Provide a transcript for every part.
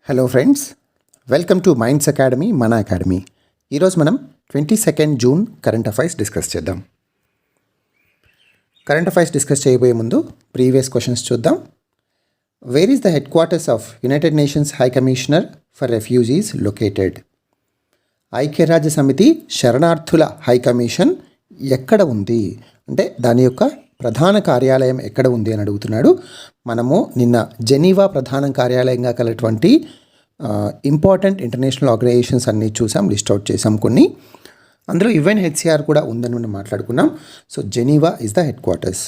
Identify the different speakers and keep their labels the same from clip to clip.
Speaker 1: Hello friends, welcome to minds academy మన academy. ఈరోజు మనం 22 జూన్ కరెంట్ అఫైర్స్ డిస్కస్ చేద్దాం. కరెంట్ అఫైర్స్ డిస్కస్ చేయబోయే ముందు ప్రీవియస్ క్వశ్చన్స్ చూద్దాం. Where is the head quarters of United nations high commissioner for refugees located? ఐక్యరాజ్య సమితి శరణార్థుల high commission ఎక్కడ ఉంది అంటే దాని యొక్క ప్రధాన కార్యాలయం ఎక్కడ ఉంది అని అడుగుతున్నాడు. మనము నిన్న జెనీవా ప్రధాన కార్యాలయంగా కలటువంటి ఇంపార్టెంట్ ఇంటర్నేషనల్ ఆర్గనైజేషన్స్ అన్నీ చూసాం, లిస్ట్ అవుట్ చేసాం కొన్ని. అందులో UNHCR కూడా ఉందని మనం మాట్లాడుకున్నాం. So Geneva is the headquarters.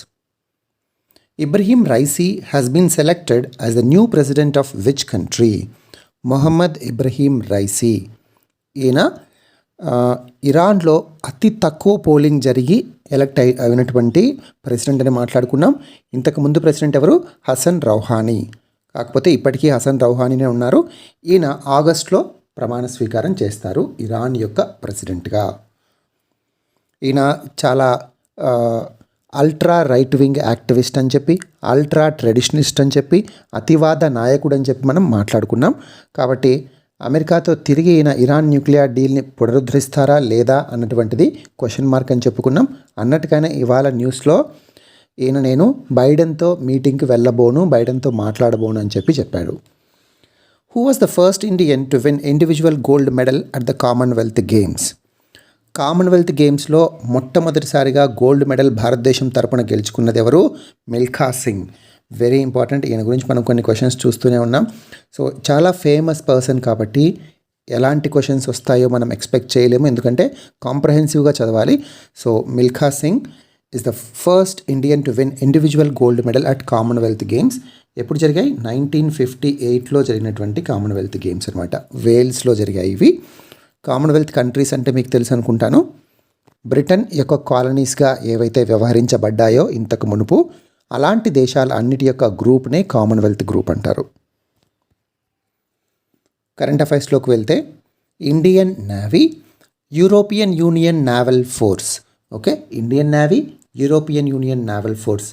Speaker 1: Ebrahim Raisi has been selected as the new president of which country? Mohammad Ebrahim Raisi ఈయన ఇరాన్లో అతి తక్కువ పోలింగ్ జరిగి ఎలక్ట్ అయినటువంటి ప్రెసిడెంట్ అని మాట్లాడుకున్నాం. ఇంతకుముందు ప్రెసిడెంట్ ఎవరు? హసన్ రౌహానీ. కాకపోతే ఇప్పటికీ హసన్ రౌహానీనే ఉన్నారు. ఈయన ఆగస్టులో ప్రమాణ స్వీకారం చేస్తారు ఇరాన్ యొక్క ప్రెసిడెంట్గా. ఈయన చాలా అల్ట్రా రైట్ వింగ్ యాక్టివిస్ట్ అని చెప్పి, అల్ట్రా ట్రెడిషనిస్ట్ అని చెప్పి, అతివాద నాయకుడు అని చెప్పి మనం మాట్లాడుకున్నాం. కాబట్టి అమెరికాతో తిరిగి ఈయన ఇరాన్ న్యూక్లియర్ డీల్ని పునరుద్ధరిస్తారా లేదా అన్నటువంటిది క్వశ్చన్ మార్క్ అని చెప్పుకున్నాం. అన్నట్టుగానే ఇవాళ న్యూస్లో ఈయన నేను బైడెన్తో మీటింగ్కి వెళ్ళబోను, బైడెన్తో మాట్లాడబోను అని చెప్పాడు. Who was the first Indian to win individual gold medal at the Commonwealth Games? Commonwealth గేమ్స్లో మొట్టమొదటిసారిగా గోల్డ్ మెడల్ భారతదేశం తరపున గెలుచుకున్నది ఎవరు? మిల్ఖా సింగ్. Very important. ఈయన గురించి మనం కొన్ని క్వశ్చన్స్ చూస్తూనే ఉన్నాం. సో చాలా ఫేమస్ పర్సన్ కాబట్టి ఎలాంటి క్వశ్చన్స్ వస్తాయో మనం ఎక్స్పెక్ట్ చేయలేము, ఎందుకంటే కాంప్రహెన్సివ్గా చదవాలి. So Milkha Singh is the first Indian to win individual gold medal at Commonwealth games. ఎప్పుడు జరిగాయి? 1958లో జరిగినటువంటి కామన్వెల్త్ గేమ్స్ అనమాట. వేల్స్లో జరిగాయి ఇవి. కామన్వెల్త్ కంట్రీస్ అంటే మీకు తెలుసు అనుకుంటాను. బ్రిటన్ యొక్క కాలనీస్గా ఏవైతే వ్యవహరించబడ్డాయో ఇంతకు మునుపు, అలాంటి దేశాల అన్నిటి యొక్క గ్రూప్నే కామన్వెల్త్ గ్రూప్ అంటారు. కరెంట్ అఫైర్స్లోకి వెళ్తే Indian Navy, European Union naval force. Okay, Indian Navy, European Union naval force,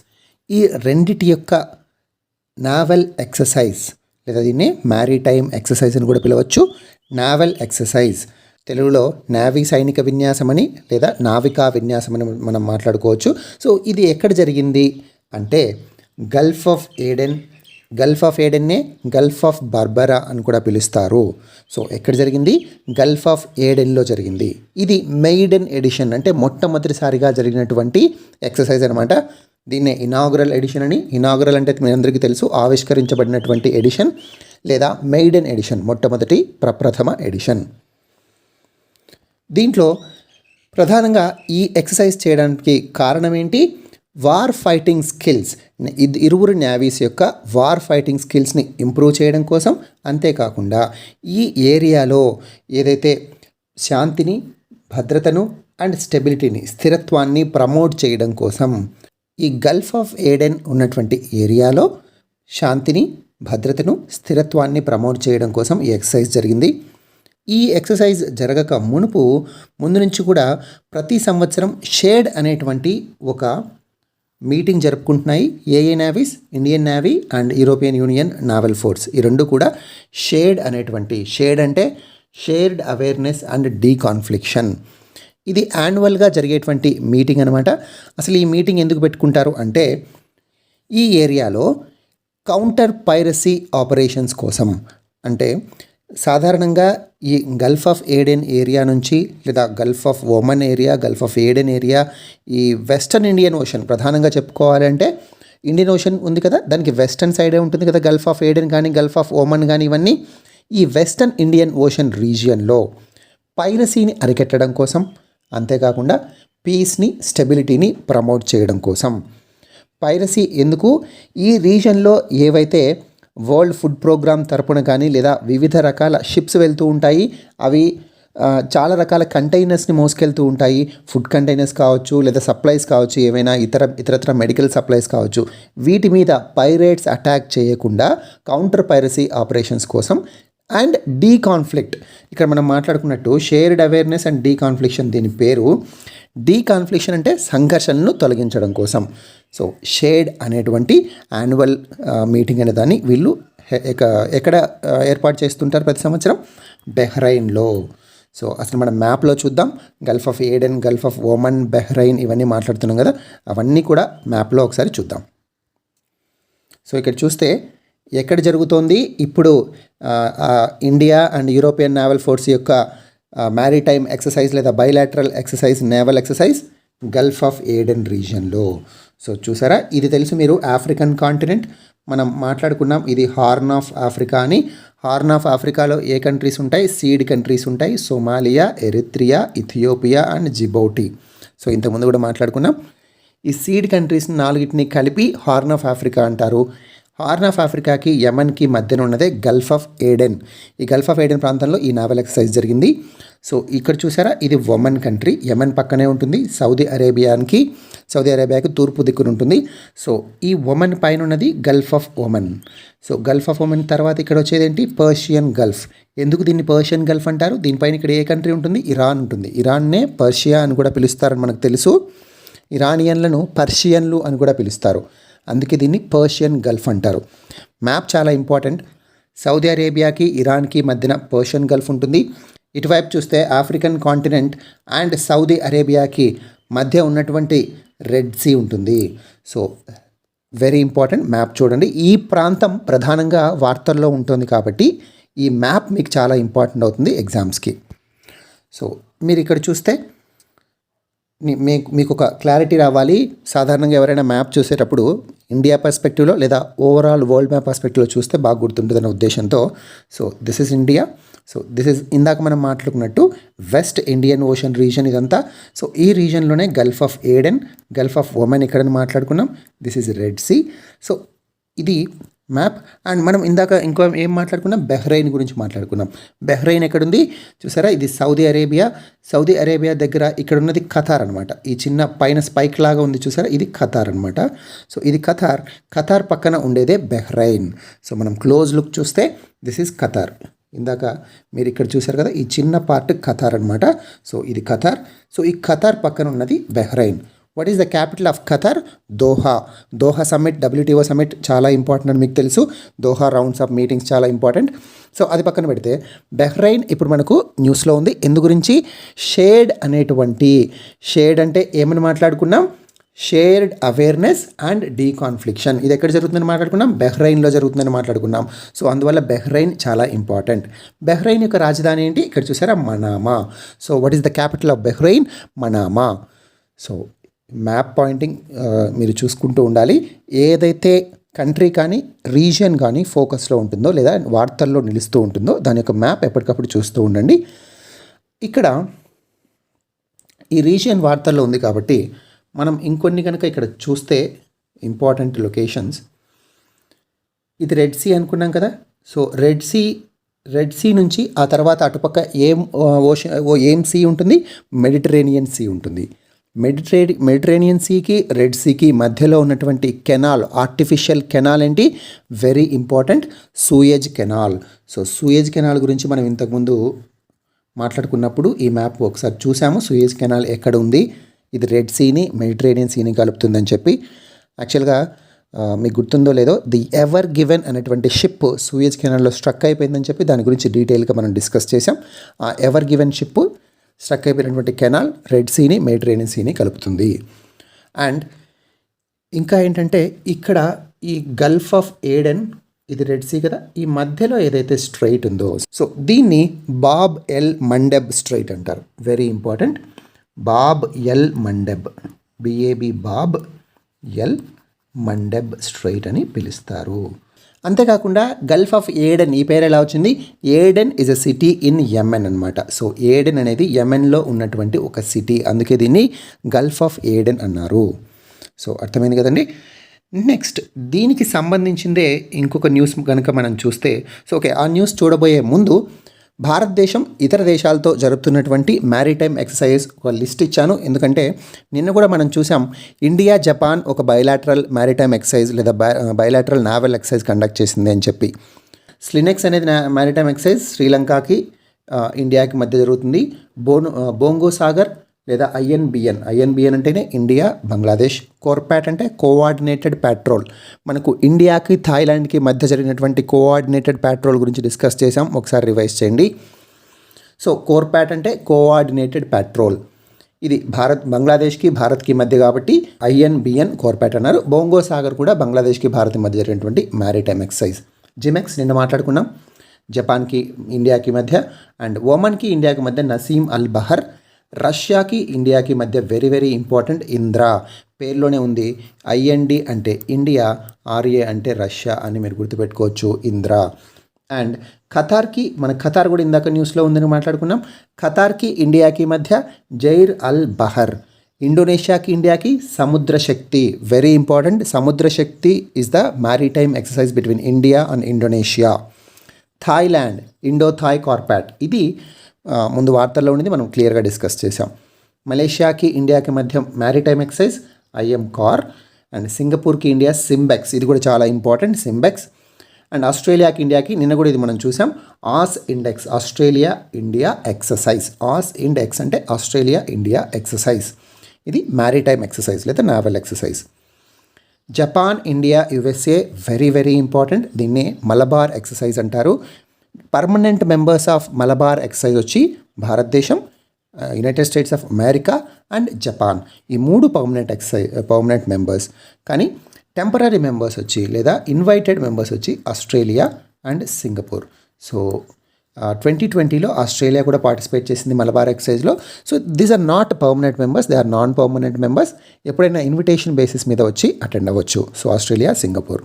Speaker 1: ఈ రెండిటి యొక్క నావల్ ఎక్సర్సైజ్ లేదా దీన్ని మ్యారిటైమ్ ఎక్సర్సైజ్ అని కూడా పిలవచ్చు. నావల్ ఎక్సర్సైజ్ తెలుగులో నేవీ సైనిక విన్యాసమని లేదా నావికా విన్యాసమని మనం మాట్లాడుకోవచ్చు. సో ఇది ఎక్కడ జరిగింది అంటే గల్ఫ్ ఆఫ్ ఏడెన్నే గల్ఫ్ ఆఫ్ బార్బరా అని కూడా పిలుస్తారు. సో ఎక్కడ జరిగింది? గల్ఫ్ ఆఫ్ ఏడెన్లో జరిగింది. ఇది మెయిడెన్ ఎడిషన్ అంటే మొట్టమొదటిసారిగా జరిగినటువంటి ఎక్సర్సైజ్ అనమాట. దీన్నే ఇనాగురల్ ఎడిషన్ అని. ఇనాగురల్ అంటే మీ అందరికీ తెలుసు, ఆవిష్కరించబడినటువంటి ఎడిషన్ లేదా మెయిడెన్ ఎడిషన్, మొట్టమొదటి ప్రప్రథమ ఎడిషన్. దీంట్లో ప్రధానంగా ఈ ఎక్సర్సైజ్ చేయడానికి కారణం ఏంటి? వార్ ఫైటింగ్ స్కిల్స్, ఇరువురు నేవీస్ యొక్క వార్ ఫైటింగ్ స్కిల్స్ని ఇంప్రూవ్ చేయడం కోసం, అంతేకాకుండా ఈ ఏరియాలో ఏదైతే శాంతిని, భద్రతను అండ్ స్టెబిలిటీని, స్థిరత్వాన్ని ప్రమోట్ చేయడం కోసం ఈ గల్ఫ్ ఆఫ్ ఏడెన్ ఉన్నటువంటి ఏరియాలో శాంతిని, భద్రతను, స్థిరత్వాన్ని ప్రమోట్ చేయడం కోసం ఈ ఎక్సర్సైజ్ జరిగింది. ఈ ఎక్సర్సైజ్ జరగక ముందు నుంచి కూడా ప్రతి సంవత్సరం షేడ్ అనేటువంటి ఒక మీటింగ్ జరుపుకుంటున్నాయి ఏ navies? Indian Navy and European Union naval force. ఈ రెండు కూడా షేడ్ అంటే షేర్డ్ అవేర్నెస్ అండ్ డీకాన్ఫ్లిక్షన్. ఇది యాన్యువల్గా జరిగేటువంటి మీటింగ్ అనమాట. అసలు ఈ మీటింగ్ ఎందుకు పెట్టుకుంటారు అంటే ఈ ఏరియాలో కౌంటర్ పైరసీ ఆపరేషన్స్ కోసం. అంటే సాధారణంగా ఈ గల్ఫ్ ఆఫ్ ఏడెన్ ఏరియా నుంచి లేదా Gulf of Oman area, Gulf of Aiden area, ఈ వెస్టర్న్ ఇండియన్ ఓషన్ ప్రధానంగా చెప్పుకోవాలంటే ఇండియన్ ఓషన్ ఉంది కదా, దానికి వెస్టర్న్ సైడే ఉంటుంది కదా గల్ఫ్ ఆఫ్ ఏడెన్ కానీ గల్ఫ్ ఆఫ్ ఒమన్ కానీ ఇవన్నీ. ఈ వెస్టర్న్ ఇండియన్ ఓషన్ రీజియన్లో పైరసీని అరికట్టడం కోసం, అంతేకాకుండా పీస్ని, స్టెబిలిటీని ప్రమోట్ చేయడం కోసం. పైరసీ ఎందుకు? ఈ రీజియన్లో ఏవైతే వరల్డ్ ఫుడ్ ప్రోగ్రామ్ తరపున కానీ లేదా వివిధ రకాల షిప్స్ వెళ్తూ ఉంటాయి, అవి చాలా రకాల కంటైనర్స్ని మోసుకెళ్తూ ఉంటాయి. ఫుడ్ కంటైనర్స్ కావచ్చు, లేదా సప్లైస్ కావచ్చు, ఏమైనా ఇతరత్ర మెడికల్ సప్లైస్ కావచ్చు. వీటి మీద పైరేట్స్ అటాక్ చేయకుండా కౌంటర్ పైరసీ ఆపరేషన్స్ కోసం అండ్ డీకాన్ఫ్లిక్ట్, ఇక్కడ మనం మాట్లాడుకున్నట్టు షేర్డ్ అవేర్నెస్ అండ్ డీకాన్ఫ్లిక్షన్, దీని పేరు డీకాన్ఫ్లిక్షన్ అంటే సంఘర్షణను తొలగించడం కోసం. సో షేడ్ అనేటువంటి యాన్యువల్ మీటింగ్ అనే దాన్ని వీళ్ళు ఎక్కడ ఏర్పాటు చేస్తుంటారు ప్రతి సంవత్సరం? బెహ్రైన్లో. సో అసలు మనం మ్యాప్లో చూద్దాం. Gulf of Aden, Gulf of Oman, Bahrain ఇవన్నీ మాట్లాడుతున్నాం కదా, అవన్నీ కూడా మ్యాప్లో ఒకసారి చూద్దాం. సో ఇక్కడ చూస్తే ఎక్కడ జరుగుతోంది ఇప్పుడు India and European Naval Force యొక్క మ్యారిటైమ్ ఎక్సర్సైజ్ లేదా bilateral exercise, naval exercise Gulf of Aden రీజియన్లో. సో చూసారా, ఇది తెలుసు మీరు ఆఫ్రికన్ కాంటినెంట్ మనం మాట్లాడుకున్నాం. ఇది హార్న్ ఆఫ్ ఆఫ్రికా అని. హార్న్ ఆఫ్ ఆఫ్రికాలో ఏ కంట్రీస్ ఉంటాయి? సీడ్ కంట్రీస్ ఉంటాయి. Somalia, Eritrea, Ethiopia and Djibouti. So ఇంతకుముందు కూడా మాట్లాడుకున్నాం. ఈ సీడ్ కంట్రీస్ నాలుగిటిని కలిపి హార్న్ ఆఫ్ ఆఫ్రికా అంటారు. హార్న్ ఆఫ్ ఆఫ్రికాకి యమన్కి మధ్యన ఉన్నదే గల్ఫ్ ఆఫ్ ఏడెన్. ఈ గల్ఫ్ ఆఫ్ ఏడెన్ ప్రాంతంలో ఈ నావల్ ఎక్సర్సైజ్ జరిగింది. సో ఇక్కడ చూసారా, ఇది ఒమన్ కంట్రీ, యమన్ పక్కనే ఉంటుంది. సౌదీ అరేబియాకి తూర్పు దిక్కున ఉంటుంది. సో ఈ ఒమన్ పైన ఉన్నది Gulf of Oman. So Gulf of Oman తర్వాత ఇక్కడ వచ్చేది ఏంటి? Persian Gulf. ఎందుకు దీన్ని పర్షియన్ గల్ఫ్ అంటారు? దీనిపైన ఇక్కడ ఏ కంట్రీ ఉంటుంది? ఇరాన్ ఉంటుంది. ఇరాన్నే పర్షియా అని కూడా పిలుస్తారని మనకు తెలుసు. ఇరానియన్లను పర్షియన్లు అని కూడా పిలుస్తారు. అందుకే దీన్ని పర్షియన్ గల్ఫ్ అంటారు. మ్యాప్ చాలా ఇంపార్టెంట్. సౌదీ అరేబియాకి ఇరాన్కి మధ్యన పర్షియన్ గల్ఫ్ ఉంటుంది. ఇటువైపు చూస్తే ఆఫ్రికన్ కాంటినెంట్ అండ్ సౌదీ అరేబియాకి మధ్య ఉన్నటువంటి రెడ్ సీ ఉంటుంది. సో వెరీ ఇంపార్టెంట్ మ్యాప్ చూడండి. ఈ ప్రాంతం ప్రధానంగా వార్తల్లో ఉంటుంది కాబట్టి ఈ మ్యాప్ మీకు చాలా ఇంపార్టెంట్ అవుతుంది ఎగ్జామ్స్కి. సో మీరు ఇక్కడ చూస్తే మీకు ఒక క్లారిటీ రావాలి. సాధారణంగా ఎవరైనా మ్యాప్ చూసేటప్పుడు ఇండియా పర్స్పెక్టివ్లో లేదా ఓవరాల్ వరల్డ్ మ్యాప్ పర్స్పెక్టివ్లో చూస్తే బాగా గుర్తుంటుందనే ఉద్దేశంతో. So this is India. So this is ఇందాక మనం మాట్లాడుకున్నట్టు వెస్ట్ ఇండియన్ ఓషన్ రీజన్ ఇదంతా. సో ఈ రీజన్లోనే Gulf of Aden, Gulf of Oman ఇక్కడ మాట్లాడుకున్నాం. This is Red Sea. So ఇది మ్యాప్. అండ్ మనం ఇందాక ఇంకో ఏం మాట్లాడుకున్నాం? బెహ్రైన్ గురించి మాట్లాడుకున్నాం. బెహ్రైన్ ఎక్కడుంది చూసారా? ఇది సౌదీ అరేబియా. సౌదీ అరేబియా దగ్గర ఇక్కడ ఉన్నది ఖతార్ అనమాట. ఈ చిన్న పైన స్పైక్ లాగా ఉంది చూసారా, ఇది ఖతార్ అనమాట. సో ఇది ఖతార్ పక్కన ఉండేదే బెహ్రైన్. సో మనం క్లోజ్ లుక్ చూస్తే దిస్ ఈజ్ ఖతార్. ఇందాక మీరు ఇక్కడ చూసారు కదా, ఈ చిన్న పార్ట్ ఖతార్ అనమాట. సో ఇది ఖతార్. సో ఈ ఖతార్ పక్కన ఉన్నది Bahrain. What is the capital of Qatar? Doha summit, WTO summit చాలా ఇంపార్టెంట్ అని మీకు తెలుసు. దోహా రౌండ్స్ ఆఫ్ మీటింగ్స్ చాలా ఇంపార్టెంట్. సో అది పక్కన పెడితే బెహ్రైన్ ఇప్పుడు మనకు న్యూస్లో ఉంది. ఎందు గురించి? షేడ్ అంటే ఏమని మాట్లాడుకున్నాం? Shared awareness and deconfliction. ఇది ఎక్కడ జరుగుతుందని మాట్లాడుకున్నాం? బెహ్రైన్లో జరుగుతుందని మాట్లాడుకున్నాం. సో అందువల్ల బెహ్రైన్ చాలా ఇంపార్టెంట్. బెహ్రైన్ యొక్క రాజధాని ఏంటి? ఇక్కడ చూసారా, Manama. So what is the capital of Bahrain? Manama. So map pointing మీరు చూసుకుంటూ ఉండాలి. ఏదైతే కంట్రీ కానీ రీజియన్ కానీ ఫోకస్లో ఉంటుందో లేదా వార్తల్లో నిలుస్తూ ఉంటుందో దాని యొక్క మ్యాప్ ఎప్పటికప్పుడు చూస్తూ ఉండండి. ఇక్కడ ఈ రీజియన్ వార్తల్లో ఉంది కాబట్టి మనం ఇంకొన్ని కనుక ఇక్కడ చూస్తే ఇంపార్టెంట్ లొకేషన్స్. ఇది రెడ్ సీ అనుకున్నాం కదా. సో రెడ్ సీ నుంచి ఆ తర్వాత అటుపక్క ఏం సీ ఉంటుంది? మెడిటరేనియన్ సీ ఉంటుంది. మెడిటరేనియన్ సీకి రెడ్ సీకి మధ్యలో ఉన్నటువంటి కెనాల్, ఆర్టిఫిషియల్ కెనాల్ ఏంటి? Very important, Suez canal. So Suez canal గురించి మనం ఇంతకుముందు మాట్లాడుకున్నప్పుడు ఈ మ్యాప్ ఒకసారి చూసాము. సూయజ్ కెనాల్ ఎక్కడ ఉంది? ఇది రెడ్ సీని మెడిటరేనియన్ సీని కలుపుతుందని చెప్పి. యాక్చువల్గా మీకు గుర్తుందో లేదో, ది ఎవర్ గివెన్ అనేటువంటి షిప్ సూయజ్ కెనాల్లో స్ట్రక్ అయిపోయిందని చెప్పి దాని గురించి డీటెయిల్గా మనం డిస్కస్ చేసాం. ఆ ఎవర్ గివెన్ షిప్ స్ట్రక్ అయిపోయినటువంటి కెనాల్ రెడ్ సీని మెడిటరేనియన్ సీని కలుపుతుంది. అండ్ ఇంకా ఏంటంటే ఇక్కడ ఈ గల్ఫ్ ఆఫ్ ఏడెన్, ఇది రెడ్ సీ కదా, ఈ మధ్యలో ఏదైతే స్ట్రైట్ ఉందో, సో దీన్ని బాబ్ ఎల్ మండెబ్ స్ట్రైట్ అంటారు. Very important, Bab el Mandeb, B A B Bab el Mandeb strait అని పిలుస్తారు. అంతేకాకుండా గల్ఫ్ ఆఫ్ ఏడెన్, ఈ పేరు ఎలా వచ్చింది? Aiden is a city in Yemen అనమాట. సో ఏడెన్ అనేది యెమెన్లో ఉన్నటువంటి ఒక సిటీ, అందుకే దీన్ని గల్ఫ్ ఆఫ్ ఏడెన్ అన్నారు. సో అర్థమైంది కదండి. నెక్స్ట్ దీనికి సంబంధించిందే ఇంకొక న్యూస్ కనుక మనం చూస్తే, సో ఓకే, ఆ న్యూస్ చూడబోయే ముందు భారతదేశం ఇతర దేశాలతో జరుపుతున్నటువంటి మ్యారిటైమ్ ఎక్సర్సైజ్ ఒక లిస్ట్ ఇచ్చాను. ఎందుకంటే నిన్న కూడా మనం చూసాం, ఇండియా జపాన్ ఒక బైలాటరల్ మ్యారిటైమ్ ఎక్సర్సైజ్ లేదా బైలాటరల్ నావల్ ఎక్సర్సైజ్ కండక్ట్ చేసింది అని చెప్పి. స్లినెక్స్ అనేది మ్యారిటైమ్ ఎక్సర్సైజ్ శ్రీలంకకి ఇండియాకి మధ్య జరుగుతుంది. బోంగో సాగర్ లేదా ఐఎన్బిఎన్ అంటేనే ఇండియా బంగ్లాదేశ్. కోర్పాట్ అంటే కోఆర్డినేటెడ్ పెట్రోల్. మనకు ఇండియాకి థాయిలాండ్కి మధ్య జరిగినటువంటి కోఆర్డినేటెడ్ పెట్రోల్ గురించి డిస్కస్ చేసాం, ఒకసారి రివైజ్ చేయండి. సో కోర్పాట్ అంటే కోఆర్డినేటెడ్ పెట్రోల్. ఇది బంగ్లాదేశ్కి భారత్కి మధ్య కాబట్టి ఐఎన్బిఎన్ కోర్పాట్ అన్నారు. బోంగో సాగర్ కూడా బంగ్లాదేశ్కి భారత్ మధ్య జరిగినటువంటి మ్యారిటైమ్ ఎక్సర్సైజ్. జిమెక్స్ నిన్న మాట్లాడుకున్నాం, జపాన్కి ఇండియాకి మధ్య, అండ్ ఒమన్కి ఇండియాకి మధ్య నసీం అల్ బహర్. రష్యాకి ఇండియాకి మధ్య వెరీ వెరీ ఇంపార్టెంట్ ఇంద్రా. పేర్లోనే ఉంది, ఐఎన్డి అంటే ఇండియా, ఆర్ఏ అంటే రష్యా అని మీరు గుర్తుపెట్టుకోవచ్చు, ఇంద్రా. అండ్ ఖతార్ కూడా ఇందాక న్యూస్లో ఉందని మాట్లాడుకున్నాం. ఖతార్కి ఇండియాకి మధ్య జైర్ అల్ బహర్. ఇండోనేషియాకి ఇండియాకి సముద్ర శక్తి, very important. Samudra Shakti is the maritime exercise between India and Indonesia. Thailand Indo Thai CORPAT, ఇది ముందు వార్తల్లో ఉండింది, మనం క్లియర్గా డిస్కస్ చేసాం. మలేషియాకి ఇండియాకి మధ్య మ్యారిటైమ్ ఎక్సర్సైజ్ ఐఎం కార్. అండ్ సింగపూర్కి ఇండియా సింబెక్స్, ఇది కూడా చాలా ఇంపార్టెంట్, సింబెక్స్. అండ్ ఆస్ట్రేలియాకి ఇండియాకి నిన్న కూడా ఇది మనం చూసాం, AUSINDEX, Australia India exercise. AUSINDEX అంటే ఆస్ట్రేలియా ఇండియా ఎక్సర్సైజ్. ఇది మ్యారిటైమ్ ఎక్సర్సైజ్ లేదా naval exercise. Japan India USA very very important, దీన్నే మలబార్ ఎక్సర్సైజ్ అంటారు. Permanent members of Malabar exercise వచ్చి భారతదేశం, United States of America and Japan. ఈ 3 permanent members. కానీ temporary members వచ్చి లేదా ఇన్వైటెడ్ మెంబర్స్ వచ్చి ఆస్ట్రేలియా అండ్ సింగపూర్. సో 2020లో ఆస్ట్రేలియా కూడా పార్టిసిపేట్ చేసింది మలబార్ ఎక్సర్సైజ్లో. So these are not permanent members, they are non permanent members. ఎప్పుడైనా ఇన్విటేషన్ బేసిస్ మీద వచ్చి అటెండ్ అవ్వచ్చు. So Australia, Singapore.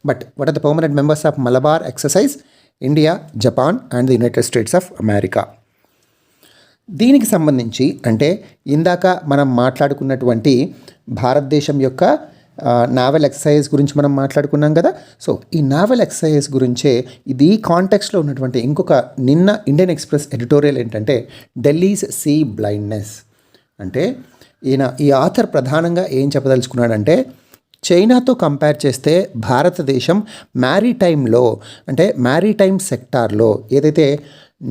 Speaker 1: But what are the permanent members of Malabar exercise? India, Japan and the United States of America. దీనికి సంబంధించి అంటే ఇందాక మనం మాట్లాడుకున్నటువంటి భారతదేశం యొక్క నావల్ ఎక్సర్సైజ్ గురించి మనం మాట్లాడుకున్నాం కదా. సో ఈ నావల్ ఎక్సర్సైజ్ గురించే ఇది కాంటెక్స్లో ఉన్నటువంటి ఇంకొక నిన్న ఇండియన్ ఎక్స్ప్రెస్ ఎడిటోరియల్ ఏంటంటే ఢిల్లీస్ సీ బ్లైండ్నెస్. అంటే ఈ ఆథర్ ప్రధానంగా ఏం చెప్పదలుచుకున్నాడంటే, చైనాతో కంపేర్ చేస్తే భారతదేశం మ్యారిటైమ్లో అంటే మ్యారిటైమ్ సెక్టార్లో ఏదైతే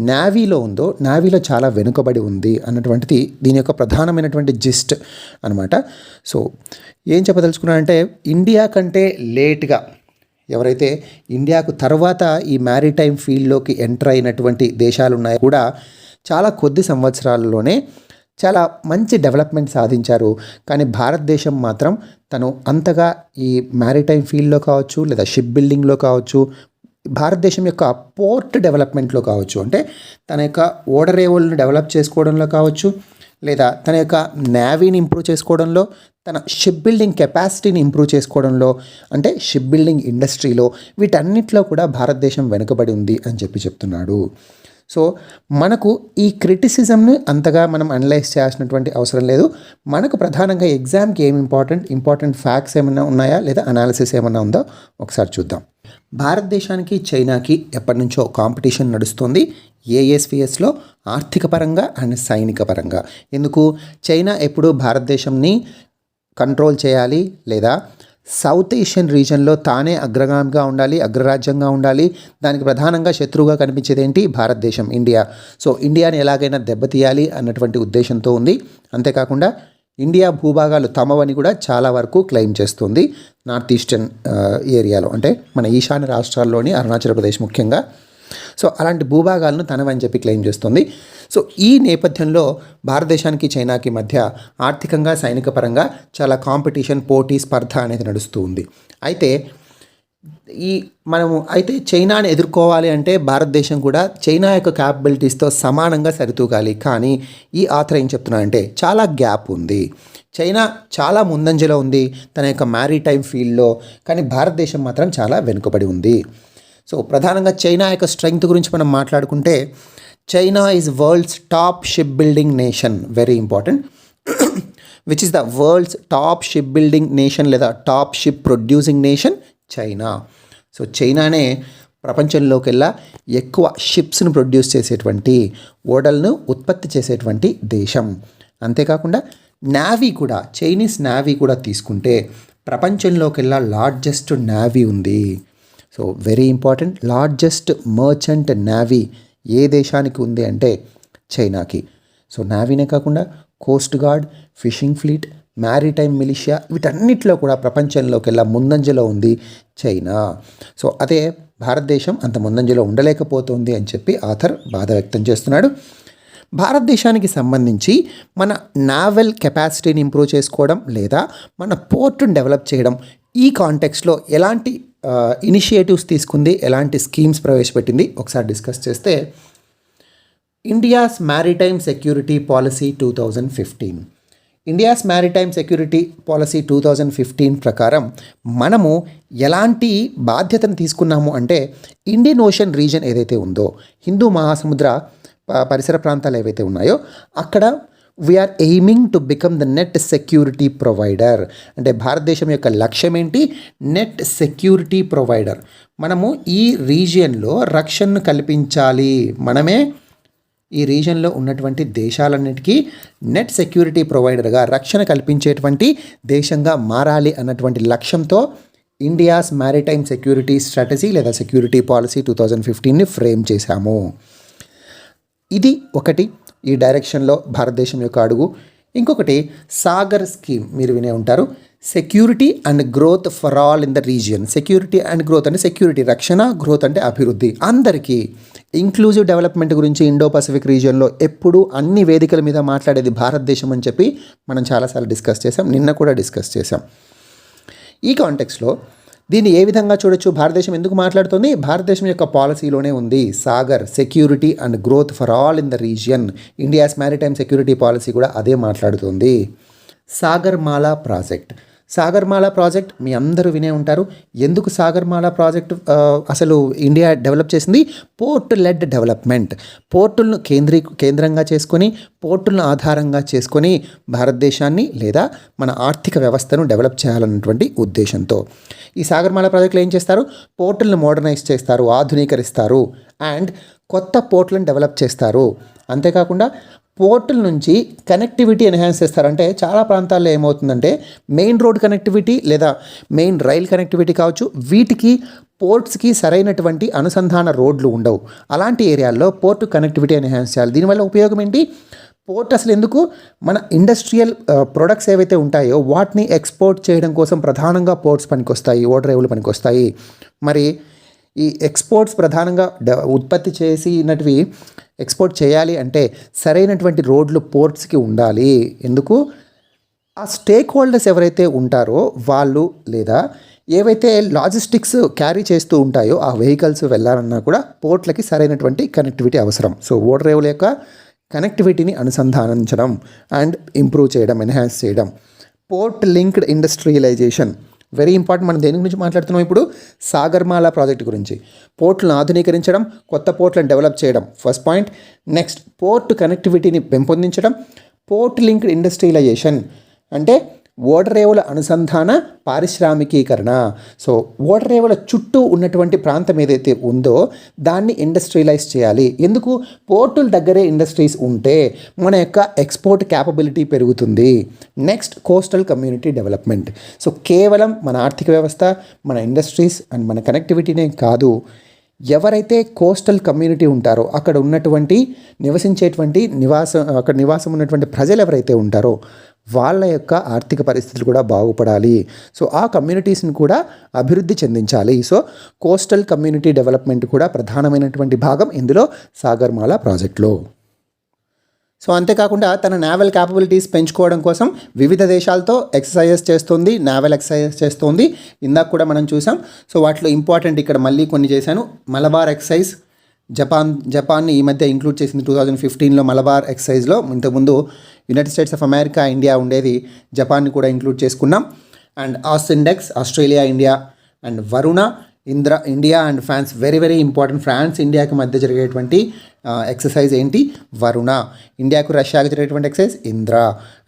Speaker 1: నావీలో ఉందో నావీలో చాలా వెనుకబడి ఉంది అన్నటువంటిది దీని యొక్క ప్రధానమైనటువంటి జిస్ట్ అనమాట. సో ఏం చెప్పదలుచుకున్నానంటే, ఇండియా కంటే లేట్గా ఎవరైతే ఇండియాకు తర్వాత ఈ మ్యారిటైమ్ ఫీల్డ్లోకి ఎంటర్ అయినటువంటి దేశాలు ఉన్నాయో కూడా చాలా కొద్ది సంవత్సరాల్లోనే చాలా మంచి డెవలప్మెంట్ సాధించారు. కానీ భారతదేశం మాత్రం తను అంతగా ఈ మ్యారిటైమ్ ఫీల్డ్లో కావచ్చు లేదా షిప్ బిల్డింగ్లో కావచ్చు, భారతదేశం యొక్క పోర్ట్ డెవలప్మెంట్లో కావచ్చు, అంటే తన యొక్క ఓడరేవులను డెవలప్ చేసుకోవడంలో కావచ్చు, లేదా తన యొక్క నేవీని ఇంప్రూవ్ చేసుకోవడంలో, తన షిప్ బిల్డింగ్ కెపాసిటీని ఇంప్రూవ్ చేసుకోవడంలో, అంటే షిప్ బిల్డింగ్ ఇండస్ట్రీలో, వీటన్నిటిలో కూడా భారతదేశం వెనుకబడి ఉంది అని చెప్తున్నాడు. సో మనకు ఈ క్రిటిసిజంని అంతగా మనం అనలైజ్ చేయాల్సినటువంటి అవసరం లేదు. మనకు ప్రధానంగా ఎగ్జామ్కి ఏమి ఇంపార్టెంట్ ఫ్యాక్ట్స్ ఏమైనా ఉన్నాయా లేదా అనాలిసిస్ ఏమైనా ఉందో ఒకసారి చూద్దాం. భారతదేశానికి చైనాకి ఎప్పటి నుంచో కాంపిటీషన్ నడుస్తుంది ఏఎస్విఎస్లో, ఆర్థిక పరంగా అండ్ సైనిక పరంగా. ఎందుకు? చైనా ఎప్పుడూ భారతదేశంని కంట్రోల్ చేయాలి లేదా సౌత్ ఏషియన్ రీజన్లో తానే అగ్రగామిగా ఉండాలి, అగ్రరాజ్యంగా ఉండాలి. దానికి ప్రధానంగా శత్రువుగా కనిపించేది ఏంటి? భారతదేశం, ఇండియా. సో ఇండియాని ఎలాగైనా దెబ్బతీయాలి అన్నటువంటి ఉద్దేశంతో ఉంది. అంతేకాకుండా ఇండియా భూభాగాలు తమవని కూడా చాలా వరకు క్లెయిమ్ చేస్తుంది నార్త్ ఈస్టర్న్ ఏరియాలో, అంటే మన ఈశాన్య రాష్ట్రాల్లోని అరుణాచల్ ప్రదేశ్ ముఖ్యంగా. సో అలాంటి భూభాగాలను తనవని చెప్పి క్లెయిమ్ చేస్తుంది. సో ఈ నేపథ్యంలో భారతదేశానికి చైనాకి మధ్య ఆర్థికంగా సైనిక పరంగా చాలా కాంపిటీషన్, పోటీ, స్పర్ధ అనేది నడుస్తూ ఉంది. అయితే అయితే చైనాని ఎదుర్కోవాలి అంటే భారతదేశం కూడా చైనా యొక్క క్యాపబిలిటీస్తో సమానంగా సరితూగాలి. కానీ ఈ ఆథర్ ఏం చెప్తున్నారంటే చాలా గ్యాప్ ఉంది. చైనా చాలా ముందంజలో ఉంది తన యొక్క మ్యారిటైమ్ ఫీల్డ్లో, కానీ భారతదేశం మాత్రం చాలా వెనుకబడి ఉంది. సో ప్రధానంగా చైనా యొక్క స్ట్రెంగ్త్ గురించి మనం మాట్లాడుకుంటే, China is world's top ship building nation, very important, which is the world's top ship building nation లేదా top ship producing nation China. So చైనానే ప్రపంచంలోకెల్లా ఎక్కువ షిప్స్ను ప్రొడ్యూస్ చేసేటువంటి, ఓడలను ఉత్పత్తి చేసేటువంటి దేశం. అంతేకాకుండా నావీ కూడా, చైనీస్ నావీ కూడా తీసుకుంటే ప్రపంచంలోకెల్లా లార్జెస్ట్ నావీ ఉంది. So very important, largest merchant navy ఏ దేశానికి ఉంది అంటే చైనాకి. సో నావీనే కాకుండా coast guard, fishing fleet, maritime militia, వీటన్నిటిలో కూడా ప్రపంచంలోకెల్లా ముందంజలో ఉంది చైనా. సో అదే భారతదేశం అంత ముందంజలో ఉండలేకపోతుంది అని చెప్పి ఆథర్ బాధ వ్యక్తం చేస్తున్నాడు. భారతదేశానికి సంబంధించి మన నావల్ కెపాసిటీని ఇంప్రూవ్ చేసుకోవడం లేదా మన పోర్టును డెవలప్ చేయడం, ఈ కాంటెక్స్లో ఎలాంటి ఇనిషియేటివ్స్ తీసుకుంది, ఎలాంటి స్కీమ్స్ ప్రవేశపెట్టింది ఒకసారి డిస్కస్ చేస్తే, India's maritime security policy 2015. India's maritime security policy 2015 ప్రకారం మనము ఎలాంటి బాధ్యతను తీసుకున్నాము అంటే, ఇండియన్ ఓషన్ రీజన్ ఏదైతే ఉందో, హిందూ మహాసముద్ర పరిసర ప్రాంతాలు ఏవైతే ఉన్నాయో అక్కడ we're aiming to become the net security provider. అంటే భారతదేశం యొక్క లక్ష్యం ఏంటి? Net security provider. మనము ఈ రీజియన్లో రక్షణను కల్పించాలి, మనమే ఈ రీజన్లో ఉన్నటువంటి దేశాలన్నిటికీ నెట్ సెక్యూరిటీ ప్రొవైడర్గా, రక్షణ కల్పించేటువంటి దేశంగా మారాలి అన్నటువంటి లక్ష్యంతో ఇండియాస్ మ్యారిటైమ్ సెక్యూరిటీ స్ట్రాటజీ లేదా సెక్యూరిటీ పాలసీ 2015ని ఫ్రేమ్ చేశాము. ఇది ఒకటి ఈ డైరెక్షన్లో భారతదేశం యొక్క అడుగు. ఇంకొకటి సాగర్ స్కీమ్, మీరు వినే ఉంటారు. Security and growth for all in the region. Security and growth అంటే సెక్యూరిటీ రక్షణ, గ్రోత్ అంటే అభివృద్ధి, అందరికీ ఇంక్లూజివ్ డెవలప్మెంట్ గురించి ఇండో పసిఫిక్ రీజియన్లో ఎప్పుడూ అన్ని వేదికల మీద మాట్లాడేది భారతదేశం అని చెప్పి మనం చాలాసార్లు డిస్కస్ చేసాం, నిన్న కూడా డిస్కస్ చేసాం. ఈ కాంటెక్స్లో దీన్ని ఏ విధంగా చూడొచ్చు? భారతదేశం ఎందుకు మాట్లాడుతుంది? భారతదేశం యొక్క పాలసీలోనే ఉంది Sagar, security and growth for all in the region. India's maritime security policy కూడా అదే మాట్లాడుతుంది. సాగర్మాలా ప్రాజెక్ట్. సాగర్మాలా ప్రాజెక్ట్ మీ అందరూ వినే ఉంటారు. ఎందుకు సాగర్మాలా ప్రాజెక్ట్ అసలు ఇండియా డెవలప్ చేసింది? Port led development. పోర్టులను కేంద్రంగా చేసుకొని, పోర్టులను ఆధారంగా చేసుకొని భారతదేశాన్ని లేదా మన ఆర్థిక వ్యవస్థను డెవలప్ చేయాలన్నటువంటి ఉద్దేశంతో ఈ సాగర్మాలా ప్రాజెక్టులు ఏం చేస్తారు? పోర్టులను మోడర్నైజ్ చేస్తారు, ఆధునీకరిస్తారు అండ్ కొత్త పోర్టులను డెవలప్ చేస్తారు. అంతేకాకుండా పోర్టుల నుంచి కనెక్టివిటీ ఎన్హాన్స్ చేస్తారంటే, చాలా ప్రాంతాల్లో ఏమవుతుందంటే మెయిన్ రోడ్ కనెక్టివిటీ లేదా మెయిన్ రైల్ కనెక్టివిటీ కావచ్చు, వీటికి పోర్ట్స్కి సరైనటువంటి అనుసంధాన రోడ్లు ఉండవు. అలాంటి ఏరియాల్లో పోర్టు కనెక్టివిటీ ఎన్హాన్స్ చేయాలి. దీనివల్ల ఉపయోగం ఏంటి? పోర్ట్ అసలు ఎందుకు? మన ఇండస్ట్రియల్ ప్రొడక్ట్స్ ఏవైతే ఉంటాయో వాటిని ఎక్స్పోర్ట్ చేయడం కోసం ప్రధానంగా పోర్ట్స్ పనికొస్తాయి, ఓడరేవులు పనికొస్తాయి. మరి ఈ ఎక్స్పోర్ట్స్ ప్రధానంగా ఉత్పత్తి చేసినటివి ఎక్స్పోర్ట్ చేయాలి అంటే సరైనటువంటి రోడ్లు పోర్ట్స్కి ఉండాలి. ఎందుకు? ఆ స్టేక్ హోల్డర్స్ ఎవరైతే ఉంటారో వాళ్ళు లేదా ఏవైతే లాజిస్టిక్స్ క్యారీ చేస్తూ ఉంటాయో ఆ వెహికల్స్ వెళ్ళాలన్నా కూడా పోర్ట్లకి సరైనటువంటి కనెక్టివిటీ అవసరం. సో ఓడరేవుల యొక్క కనెక్టివిటీని అనుసంధానించడం అండ్ ఇంప్రూవ్ చేయడం, ఎన్హాన్స్ చేయడం. Port linked industrialisation very important. మనం దేని గురించి మాట్లాడుతున్నాం ఇప్పుడు? సాగర్మాలా ప్రాజెక్ట్ గురించి. పోర్టులను ఆధునీకరించడం, కొత్త పోర్టులను డెవలప్ చేయడం ఫస్ట్ పాయింట్. నెక్స్ట్ పోర్ట్ కనెక్టివిటీని పెంపొందించడం. పోర్ట్ లింక్డ్ ఇండస్ట్రియలైజేషన్ అంటే ఓడరేవుల అనుసంధాన పారిశ్రామికీకరణ. సో ఓడరేవుల చుట్టూ ఉన్నటువంటి ప్రాంతం ఏదైతే ఉందో దాన్ని ఇండస్ట్రియలైజ్ చేయాలి. ఎందుకు? పోర్టుల దగ్గరే ఇండస్ట్రీస్ ఉంటే మన యొక్క ఎక్స్పోర్ట్ క్యాపబిలిటీ పెరుగుతుంది. Next coastal community development. So కేవలం మన ఆర్థిక వ్యవస్థ, మన ఇండస్ట్రీస్ అండ్ మన కనెక్టివిటీనే కాదు, ఎవరైతే కోస్టల్ కమ్యూనిటీ ఉంటారో అక్కడ ఉన్నటువంటి అక్కడ నివాసం ఉన్నటువంటి ప్రజలు ఎవరైతే ఉంటారో వాళ్ళ యొక్క ఆర్థిక పరిస్థితులు కూడా బాగుపడాలి. సో ఆ కమ్యూనిటీస్ని కూడా అభివృద్ధి చెందించాలి. సో కోస్టల్ కమ్యూనిటీ డెవలప్మెంట్ కూడా ప్రధానమైనటువంటి భాగం ఇందులో సాగర్మాలా ప్రాజెక్ట్లో. సో అంతేకాకుండా తన నావల్ క్యాపబిలిటీస్ పెంచుకోవడం కోసం వివిధ దేశాలతో ఎక్సర్సైజెస్ చేస్తుంది, నావల్ ఎక్సర్సైజెస్ చేస్తుంది. ఇందాక కూడా మనం చూసాం. సో వాటిలో ఇంపార్టెంట్ ఇక్కడ మళ్ళీ కొన్ని చేశాను. మలబార్ ఎక్సర్సైజ్, జపాన్ని ఈ మధ్య ఇంక్లూడ్ చేసింది 2015లో మలబార్ ఎక్సర్సైజ్లో. ఇంతకుముందు United States of America, India ఉండేది, జపాన్ని కూడా ఇంక్లూడ్ చేసుకున్నాం. And AUSINDEX, Australia, India and Varuna, India and France. Very very important. France ఇండియాకి మధ్య జరిగేటువంటి ఎక్సర్సైజ్ ఏంటి? వరుణ. ఇండియాకు రష్యాకి జరిగేటువంటి exercise Indra.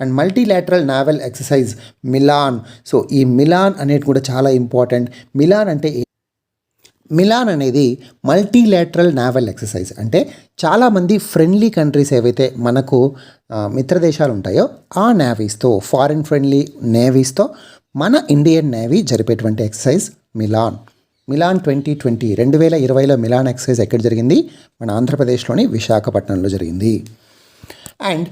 Speaker 1: And multilateral naval exercise Milan. So ఈ మిలాన్ అనేది కూడా చాలా ఇంపార్టెంట్. మిలాన్ అనేది మల్టీలాటరల్ నావల్ ఎక్సర్సైజ్. అంటే చాలామంది ఫ్రెండ్లీ కంట్రీస్ ఏవైతే మనకు మిత్ర దేశాలు ఉంటాయో ఆ నేవీస్తో, ఫారిన్ ఫ్రెండ్లీ నేవీస్తో మన ఇండియన్ నేవీ జరిపేటువంటి ఎక్సర్సైజ్ మిలాన్. మిలాన్ 2020లో మిలాన్ ఎక్సర్సైజ్ ఎక్కడ జరిగింది? మన ఆంధ్రప్రదేశ్లోని విశాఖపట్నంలో జరిగింది. అండ్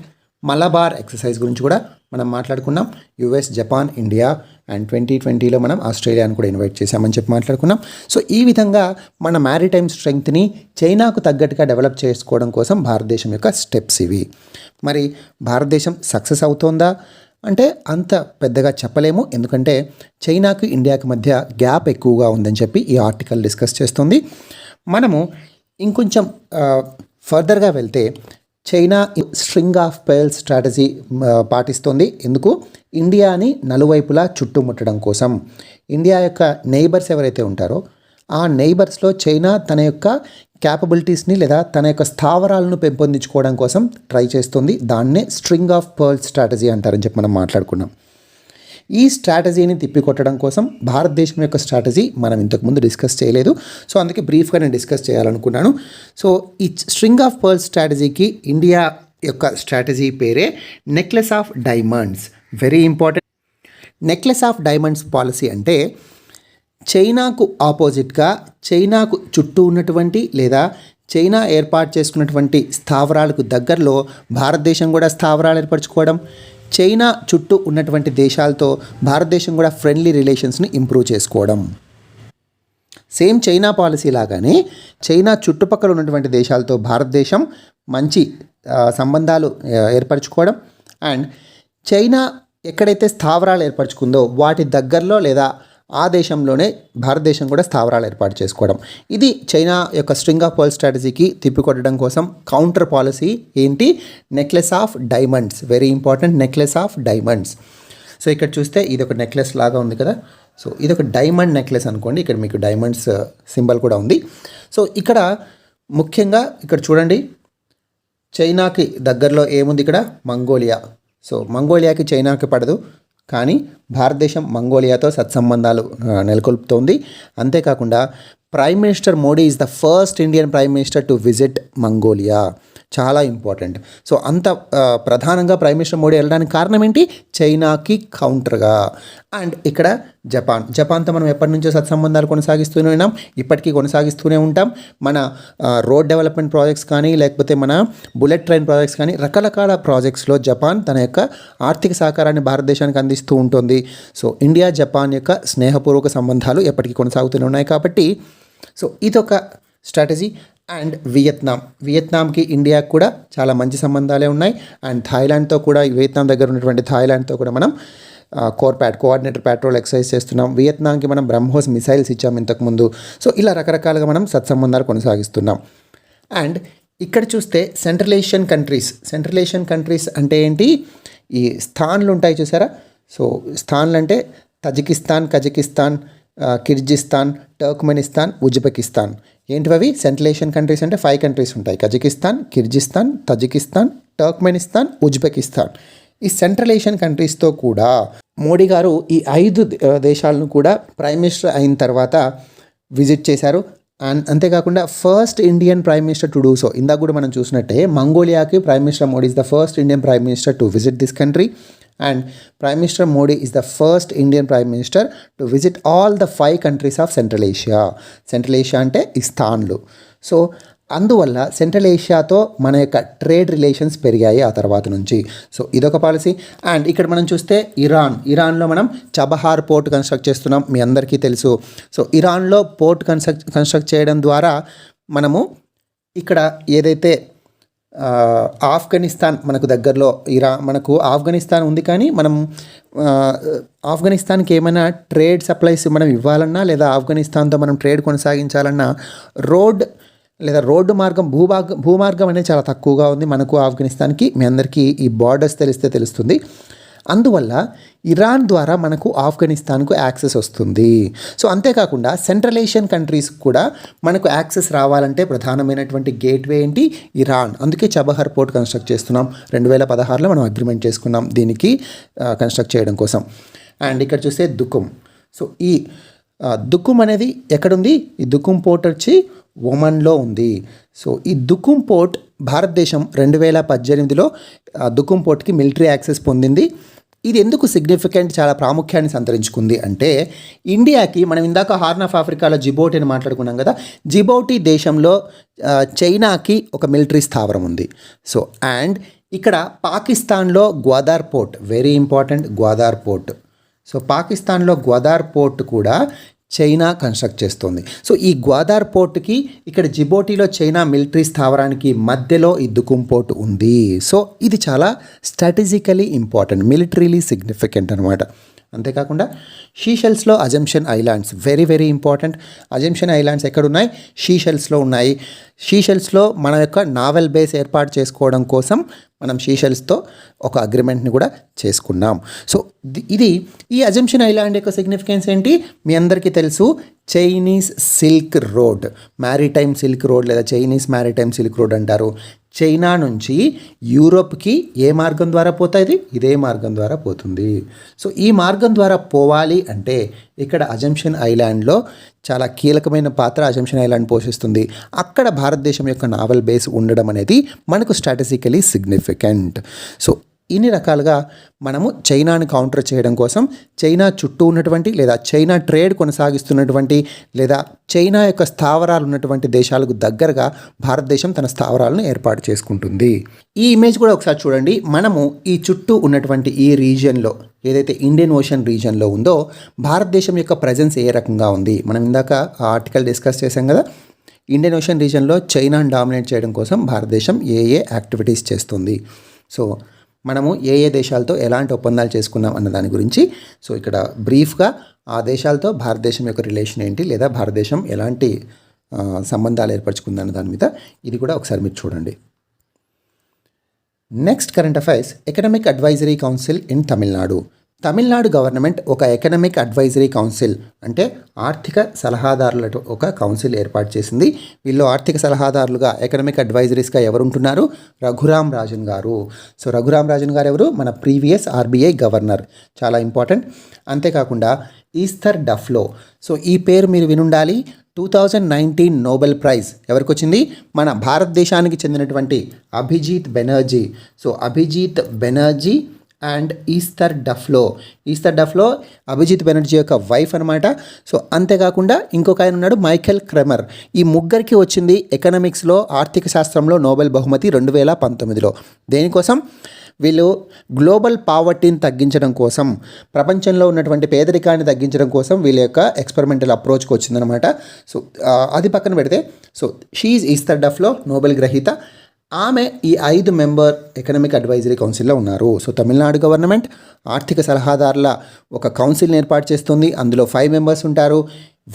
Speaker 1: మలబార్ ఎక్సర్సైజ్ గురించి కూడా మనం మాట్లాడుకున్నాం. యుఎస్, జపాన్, ఇండియా అండ్ 2020లో మనం ఆస్ట్రేలియాను కూడా ఇన్వైట్ చేశామని చెప్పి మాట్లాడుకున్నాం. సో ఈ విధంగా మన మ్యారిటైమ్ స్ట్రెంగ్త్ని చైనాకు తగ్గట్టుగా డెవలప్ చేసుకోవడం కోసం భారతదేశం యొక్క స్టెప్స్ ఇవి. మరి భారతదేశం సక్సెస్ అవుతోందా అంటే అంత పెద్దగా చెప్పలేము, ఎందుకంటే చైనాకు ఇండియాకి మధ్య గ్యాప్ ఎక్కువగా ఉందని చెప్పి ఈ ఆర్టికల్ డిస్కస్ చేస్తుంది. మనము ఇంకొంచెం ఫర్దర్గా వెళ్తే China string of pearls strategy పాటిస్తుంది. ఎందుకు? ఇండియాని నలువైపులా చుట్టుముట్టడం కోసం. ఇండియా యొక్క నైబర్స్ ఎవరైతే ఉంటారో ఆ నైబర్స్లో చైనా తన యొక్క క్యాపబిలిటీస్ని లేదా తన యొక్క స్థావరాలను పెంపొందించుకోవడం కోసం ట్రై చేస్తుంది. దాన్నే స్ట్రింగ్ ఆఫ్ పర్ల్స్ స్ట్రాటజీ అంటారని చెప్పి మనం మాట్లాడుకున్నాం. ఈ స్ట్రాటజీని తిప్పికొట్టడం కోసం భారతదేశం యొక్క స్ట్రాటజీ మనం ఇంతకుముందు డిస్కస్ చేయలేదు. సో అందుకే బ్రీఫ్గా నేను డిస్కస్ చేయాలనుకున్నాను. సో ఈ స్ట్రింగ్ ఆఫ్ పర్ల్స్ స్ట్రాటజీకి ఇండియా యొక్క స్ట్రాటజీ పేరే necklace of diamonds. Very important. Necklace of diamonds policy అంటే చైనాకు ఆపోజిట్గా చైనాకు చుట్టూ ఉన్నటువంటి లేదా చైనా ఏర్పాటు చేసుకున్నటువంటి స్థావరాలకు దగ్గరలో భారతదేశం కూడా స్థావరాలు ఏర్పరచుకోవడం, చైనా చుట్టూ ఉన్నటువంటి దేశాలతో భారతదేశం కూడా ఫ్రెండ్లీ రిలేషన్స్ని ఇంప్రూవ్ చేసుకోవడం. సేమ్ చైనా పాలసీ లాగానే చైనా చుట్టుపక్కల ఉన్నటువంటి దేశాలతో భారతదేశం మంచి సంబంధాలు ఏర్పరచుకోవడం అండ్ చైనా ఎక్కడైతే స్థావరాలు ఏర్పరచుకుందో వాటి దగ్గరలో లేదా ఆ దేశంలోనే భారతదేశం కూడా స్థావరాలు ఏర్పాటు చేసుకోవడం. ఇది చైనా యొక్క స్ట్రింగ్ ఆఫ్ పర్ల్స్ స్ట్రాటజీకి తిప్పికొట్టడం కోసం కౌంటర్ పాలసీ ఏంటి? Necklace of diamonds. Very important, necklace of diamonds. So ఇక్కడ చూస్తే ఇది ఒక నెక్లెస్ లాగా ఉంది కదా. సో ఇది ఒక డైమండ్ నెక్లెస్ అనుకోండి. ఇక్కడ మీకు డైమండ్స్ సింబల్ కూడా ఉంది. సో ఇక్కడ ముఖ్యంగా ఇక్కడ చూడండి, చైనాకి దగ్గరలో ఏముంది? ఇక్కడ మంగోలియా. సో మంగోలియాకి చైనాకి పడదు, కానీ భారతదేశం మంగోలియాతో సత్సంబంధాలు నెలకొల్పుతోంది. అంతేకాకుండా prime minister Modi is the first Indian prime minister to visit Mongolia. చాలా ఇంపార్టెంట్. సో అంత ప్రధానంగా ప్రైమ్ మినిస్టర్ మోడీ వెళ్ళడానికి కారణం ఏంటి? చైనాకి కౌంటర్గా. అండ్ ఇక్కడ జపాన్తో మనం ఎప్పటి నుంచో సత్సంబంధాలు కొనసాగిస్తూనే ఉన్నాం, ఇప్పటికీ కొనసాగిస్తూనే ఉంటాం. మన రోడ్ డెవలప్మెంట్ ప్రాజెక్ట్స్ కానీ లేకపోతే మన బుల్లెట్ ట్రైన్ ప్రాజెక్ట్స్ కానీ రకరకాల ప్రాజెక్ట్స్లో జపాన్ తన యొక్క ఆర్థిక సహకారాన్ని భారతదేశానికి అందిస్తూ ఉంటుంది. సో ఇండియా జపాన్ యొక్క స్నేహపూర్వక సంబంధాలు ఎప్పటికీ కొనసాగుతూనే ఉన్నాయి కాబట్టి సో ఇదొక స్ట్రాటజీ. అండ్ వియత్నాంకి ఇండియాకి కూడా చాలా మంచి సంబంధాలే ఉన్నాయి. అండ్ థాయిలాండ్తో కూడా, వియత్నాం దగ్గర ఉన్నటువంటి థాయిలాండ్తో కూడా మనం కోఆర్డినేటర్ ప్యాట్రోల్ ఎక్సర్సైజ్ చేస్తున్నాం. వియత్నాంకి మనం బ్రహ్మోస్ మిసైల్స్ ఇచ్చాం ఇంతకుముందు. సో ఇలా రకరకాలుగా మనం సత్సంబంధాలు కొనసాగిస్తున్నాం. అండ్ ఇక్కడ చూస్తే సెంట్రల్ ఏషియన్ కంట్రీస్ అంటే ఏంటి? ఈ స్థాన్లు ఉంటాయి చూసారా. సో స్థాన్లు అంటే తజికిస్తాన్, కజకిస్తాన్, కిర్జిస్తాన్, టర్క్మెనిస్తాన్, ఉజ్బెకిస్తాన్. ఏంటివి? సెంట్రల్ ఏషియన్ కంట్రీస్ అంటే 5 కంట్రీస్ ఉంటాయి: కజకిస్తాన్, కిర్జిస్తాన్, తజికిస్తాన్, టర్క్మెనిస్తాన్, ఉజ్బెకిస్తాన్. ఈ సెంట్రల్ ఏషియన్ కంట్రీస్తో కూడా మోడీ గారు ఈ 5 దేశాలను కూడా ప్రైమ్ మినిస్టర్ అయిన తర్వాత విజిట్ చేశారు. అండ్ అంతేకాకుండా first Indian prime minister to do so. ఇందాక కూడా మనం చూసినట్టే మంగోలియాకి prime minister Modi is the first Indian prime minister to visit this country. And Prime Minister Modi is the first Indian Prime Minister to visit all the 5 countries of Central Asia. Central Asia అంటే ఈ స్థాన్లు. So అందువల్ల central ఏషియాతో మన యొక్క trade relations పెరిగాయి ఆ తర్వాత నుంచి. So ఇదొక పాలసీ. అండ్ ఇక్కడ మనం చూస్తే ఇరాన్లో మనం చబహార్ పోర్ట్ కన్స్ట్రక్ట్ చేస్తున్నాం, మీ అందరికీ తెలుసు. సో ఇరాన్లో పోర్ట్ కన్స్ట్రక్ట్ చేయడం ద్వారా మనము ఇక్కడ ఏదైతే ఆఫ్ఘనిస్తాన్ మనకు దగ్గరలో మనకు ఆఫ్ఘనిస్తాన్ ఉంది, కానీ మనం ఆఫ్ఘనిస్తాన్కి ఏమైనా ట్రేడ్ సప్లైస్ మనం ఇవ్వాలన్నా లేదా ఆఫ్ఘనిస్తాన్తో మనం ట్రేడ్ కొనసాగించాలన్నా రోడ్డు మార్గం, భూమార్గం అనేది చాలా తక్కువగా ఉంది మనకు ఆఫ్ఘనిస్తాన్కి. మీ అందరికీ ఈ బార్డర్స్ తెలుస్తుంది. అందువల్ల ఇరాన్ ద్వారా మనకు ఆఫ్ఘనిస్తాన్కు యాక్సెస్ వస్తుంది. సో అంతేకాకుండా సెంట్రల్ ఏషియన్ కంట్రీస్ కూడా మనకు యాక్సెస్ రావాలంటే ప్రధానమైనటువంటి గేట్వే ఏంటి? ఇరాన్. అందుకే చబహార్ పోర్ట్ కన్స్ట్రక్ట్ చేస్తున్నాం. 2016లో మనం అగ్రిమెంట్ చేసుకున్నాం దీనికి కన్స్ట్రక్ట్ చేయడం కోసం. అండ్ ఇక్కడ చూస్తే దుకుమ్. సో ఈ దుకుమ్ అనేది ఎక్కడుంది? ఈ దుకుమ్ పోర్ట్ వచ్చి ఒమన్లో ఉంది. సో ఈ దుకుమ్ పోర్ట్ భారతదేశం 2018లో దుకుమ్ పోర్ట్కి మిలిటరీ యాక్సెస్ పొందింది. ఇది ఎందుకు సిగ్నిఫికెంట్, చాలా ప్రాముఖ్యాన్ని సంతరించుకుంది అంటే ఇండియాకి, మనం ఇందాక హార్న్ ఆఫ్ ఆఫ్రికాలో జిబౌటి అని మాట్లాడుకున్నాం కదా, జిబౌటి దేశంలో చైనాకి ఒక మిలిటరీ స్థావరం ఉంది. సో అండ్ ఇక్కడ పాకిస్తాన్లో Gwadar port, very important, Gwadar port. So పాకిస్తాన్లో గ్వాదార్ పోర్ట్ కూడా చైనా కన్స్ట్రక్ట్ చేస్తుంది. సో ఈ గ్వాదార్ పోర్ట్కి ఇక్కడ జిబోటిలో చైనా మిలిటరీ స్థావరానికి మధ్యలో ఈ దుకుమ్ పోర్ట్ ఉంది. సో ఇది చాలా స్ట్రాటజికలీ ఇంపార్టెంట్, మిలిటరీలీ సిగ్నిఫికెంట్ అనమాట. అంతేకాకుండా షీషెల్స్లో Assumption Islands, very very important. Assumption Islands ఎక్కడున్నాయి? షీషెల్స్లో ఉన్నాయి. షీషెల్స్లో మన యొక్క నావల్ బేస్ ఏర్పాటు చేసుకోవడం కోసం మనం షీషెల్స్తో ఒక అగ్రిమెంట్ని కూడా చేసుకున్నాం. సో ఇది ఈ అజంప్షన్ ఐలాండ్ యొక్క సిగ్నిఫికెన్స్ ఏంటి? మీ అందరికీ తెలుసు, Chinese silk road, maritime silk road లేదా చైనీస్ మ్యారిటైమ్ సిల్క్ రోడ్ అంటారు. చైనా నుంచి యూరోప్కి ఏ మార్గం ద్వారా పోతుంది? ఇదే మార్గం ద్వారా పోతుంది. సో ఈ మార్గం ద్వారా పోవాలి అంటే ఇక్కడ అజంప్షన్ ఐలాండ్లో చాలా కీలకమైన పాత్ర అజంప్షన్ ఐలాండ్ పోషిస్తుంది. అక్కడ భారతదేశం యొక్క నావల్ బేస్ ఉండడం అనేది మనకు స్ట్రాటజికలీ సిగ్నిఫికెంట్. సో ఇన్ని రకాలుగా మనము చైనాని కౌంటర్ చేయడం కోసం చైనా చుట్టూ ఉన్నటువంటి లేదా చైనా ట్రేడ్ కొనసాగిస్తున్నటువంటి లేదా చైనా యొక్క స్థావరాలు ఉన్నటువంటి దేశాలకు దగ్గరగా భారతదేశం తన స్థావరాలను ఏర్పాటు చేసుకుంటుంది. ఈ ఇమేజ్ కూడా ఒకసారి చూడండి. మనము ఈ చుట్టూ ఉన్నటువంటి ఈ రీజియన్లో ఏదైతే ఇండియన్ ఓషన్ రీజియన్లో ఉందో భారతదేశం యొక్క ప్రజెన్స్ ఏ రకంగా ఉంది? మనం ఇందాక ఆ ఆర్టికల్ డిస్కస్ చేసాం కదా. ఇండియన్ ఓషన్ రీజియన్లో చైనాను డామినేట్ చేయడం కోసం భారతదేశం ఏ యాక్టివిటీస్ చేస్తుంది, సో మనము ఏ దేశాలతో ఎలాంటి ఒప్పందాలు చేసుకున్నాం అన్న దాని గురించి. సో ఇక్కడ బ్రీఫ్గా ఆ దేశాలతో భారతదేశం యొక్క రిలేషన్ ఏంటి లేదా భారతదేశం ఎలాంటి సంబంధాలు ఏర్పరచుకుందన్న దాని మీద ఇది కూడా ఒకసారి మీరు చూడండి. Next current affairs, economic advisory council in Tamil Nadu. Tamil Nadu government ఒక ఎకనామిక్ అడ్వైజరీ కౌన్సిల్ అంటే ఆర్థిక సలహాదారుల ఒక కౌన్సిల్ ఏర్పాటు చేసింది. వీళ్ళు ఆర్థిక సలహాదారులుగా ఎకనామిక్ అడ్వైజరీస్గా ఎవరు ఉంటున్నారు? రఘురామ్ రాజన్ గారు. సో రఘురామ్ రాజన్ గారు ఎవరు? మన ప్రీవియస్ ఆర్బీఐ గవర్నర్, చాలా ఇంపార్టెంట్. అంతేకాకుండా ఈస్థర్ డఫ్లో, సో ఈ పేరు మీరు వినుండాలి. 2019 నోబెల్ ప్రైజ్ ఎవరికి వచ్చింది? మన భారతదేశానికి చెందినటువంటి Abhijit Banerjee. So Abhijit Banerjee and Esther Duflo Abhijit Banerjee యొక్క వైఫ్ అనమాట. సో అంతేకాకుండా ఇంకొక ఆయన ఉన్నాడు, మైఖేల్ క్రెమర్. ఈ ముగ్గురికి వచ్చింది ఎకనామిక్స్లో, ఆర్థిక శాస్త్రంలో నోబెల్ బహుమతి 2019లో. దేనికోసం? వీళ్ళు గ్లోబల్ పావర్టీని తగ్గించడం కోసం, ప్రపంచంలో ఉన్నటువంటి పేదరికాన్ని తగ్గించడం కోసం వీళ్ళ యొక్క ఎక్స్పెరిమెంటల్ అప్రోచ్కి వచ్చిందనమాట. సో అది పక్కన పెడితే, సో షీఈ్ ఈస్థర్ డఫ్లో నోబెల్ గ్రహీత. ఆమె ఈ 5 మెంబర్ ఎకనామిక్ అడ్వైజరీ కౌన్సిల్లో ఉన్నారు. సో తమిళనాడు గవర్నమెంట్ ఆర్థిక సలహాదారుల ఒక కౌన్సిల్ని ఏర్పాటు చేస్తుంది. అందులో 5 మెంబర్స్ ఉంటారు.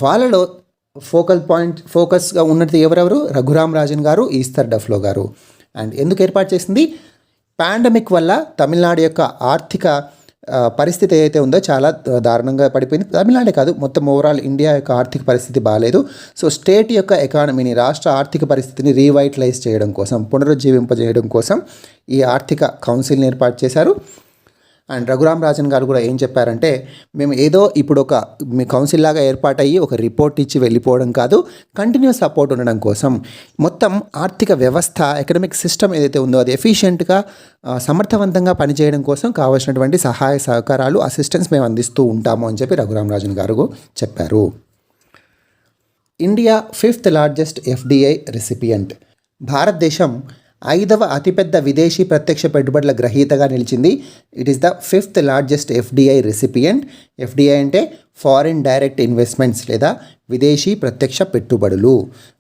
Speaker 1: వాళ్ళలో ఫోకస్గా ఉన్నది ఎవరెవరు? రఘురామ్ రాజన్ గారు, ఈస్థర్ డఫ్లో గారు. అండ్ ఎందుకు ఏర్పాటు చేసింది? పాండమిక్ వల్ల తమిళనాడు యొక్క ఆర్థిక పరిస్థితి ఏదైతే ఉందో చాలా దారుణంగా పడిపోయింది. తమిళనాడే కాదు, మొత్తం ఓవరాల్ ఇండియా యొక్క ఆర్థిక పరిస్థితి బాగాలేదు. సో స్టేట్ యొక్క ఎకానమీని, రాష్ట్ర ఆర్థిక పరిస్థితిని రీవైటలైజ్ చేయడం కోసం, పునరుజ్జీవింపజేయడం కోసం ఈ ఆర్థిక కౌన్సిల్ని ఏర్పాటు చేశారు. అండ్ రఘురామ్ రాజన్ గారు కూడా ఏం చెప్పారంటే, మేము ఏదో ఇప్పుడు ఒక మీ కౌన్సిల్ లాగా ఏర్పాటయ్యి ఒక రిపోర్ట్ ఇచ్చి వెళ్ళిపోవడం కాదు, కంటిన్యూస్ సపోర్ట్ ఉండడం కోసం మొత్తం ఆర్థిక వ్యవస్థ, ఎకనామిక్ సిస్టమ్ ఏదైతే ఉందో అది ఎఫిషియెంట్గా సమర్థవంతంగా పనిచేయడం కోసం కావాల్సినటువంటి సహాయ సహకారాలు, అసిస్టెన్స్ మేము అందిస్తూ ఉంటాము అని చెప్పి రఘురామ్ రాజన్ గారు చెప్పారు. India 5th largest FDI recipient. భారతదేశం 5వ అతిపెద్ద విదేశీ ప్రత్యక్ష పెట్టుబడుల గ్రహీతగా నిలిచింది. It is the 5th largest FDI recipient. FDI అంటే ఫారిన్ డైరెక్ట్ ఇన్వెస్ట్మెంట్స్ లేదా విదేశీ ప్రత్యక్ష పెట్టుబడులు.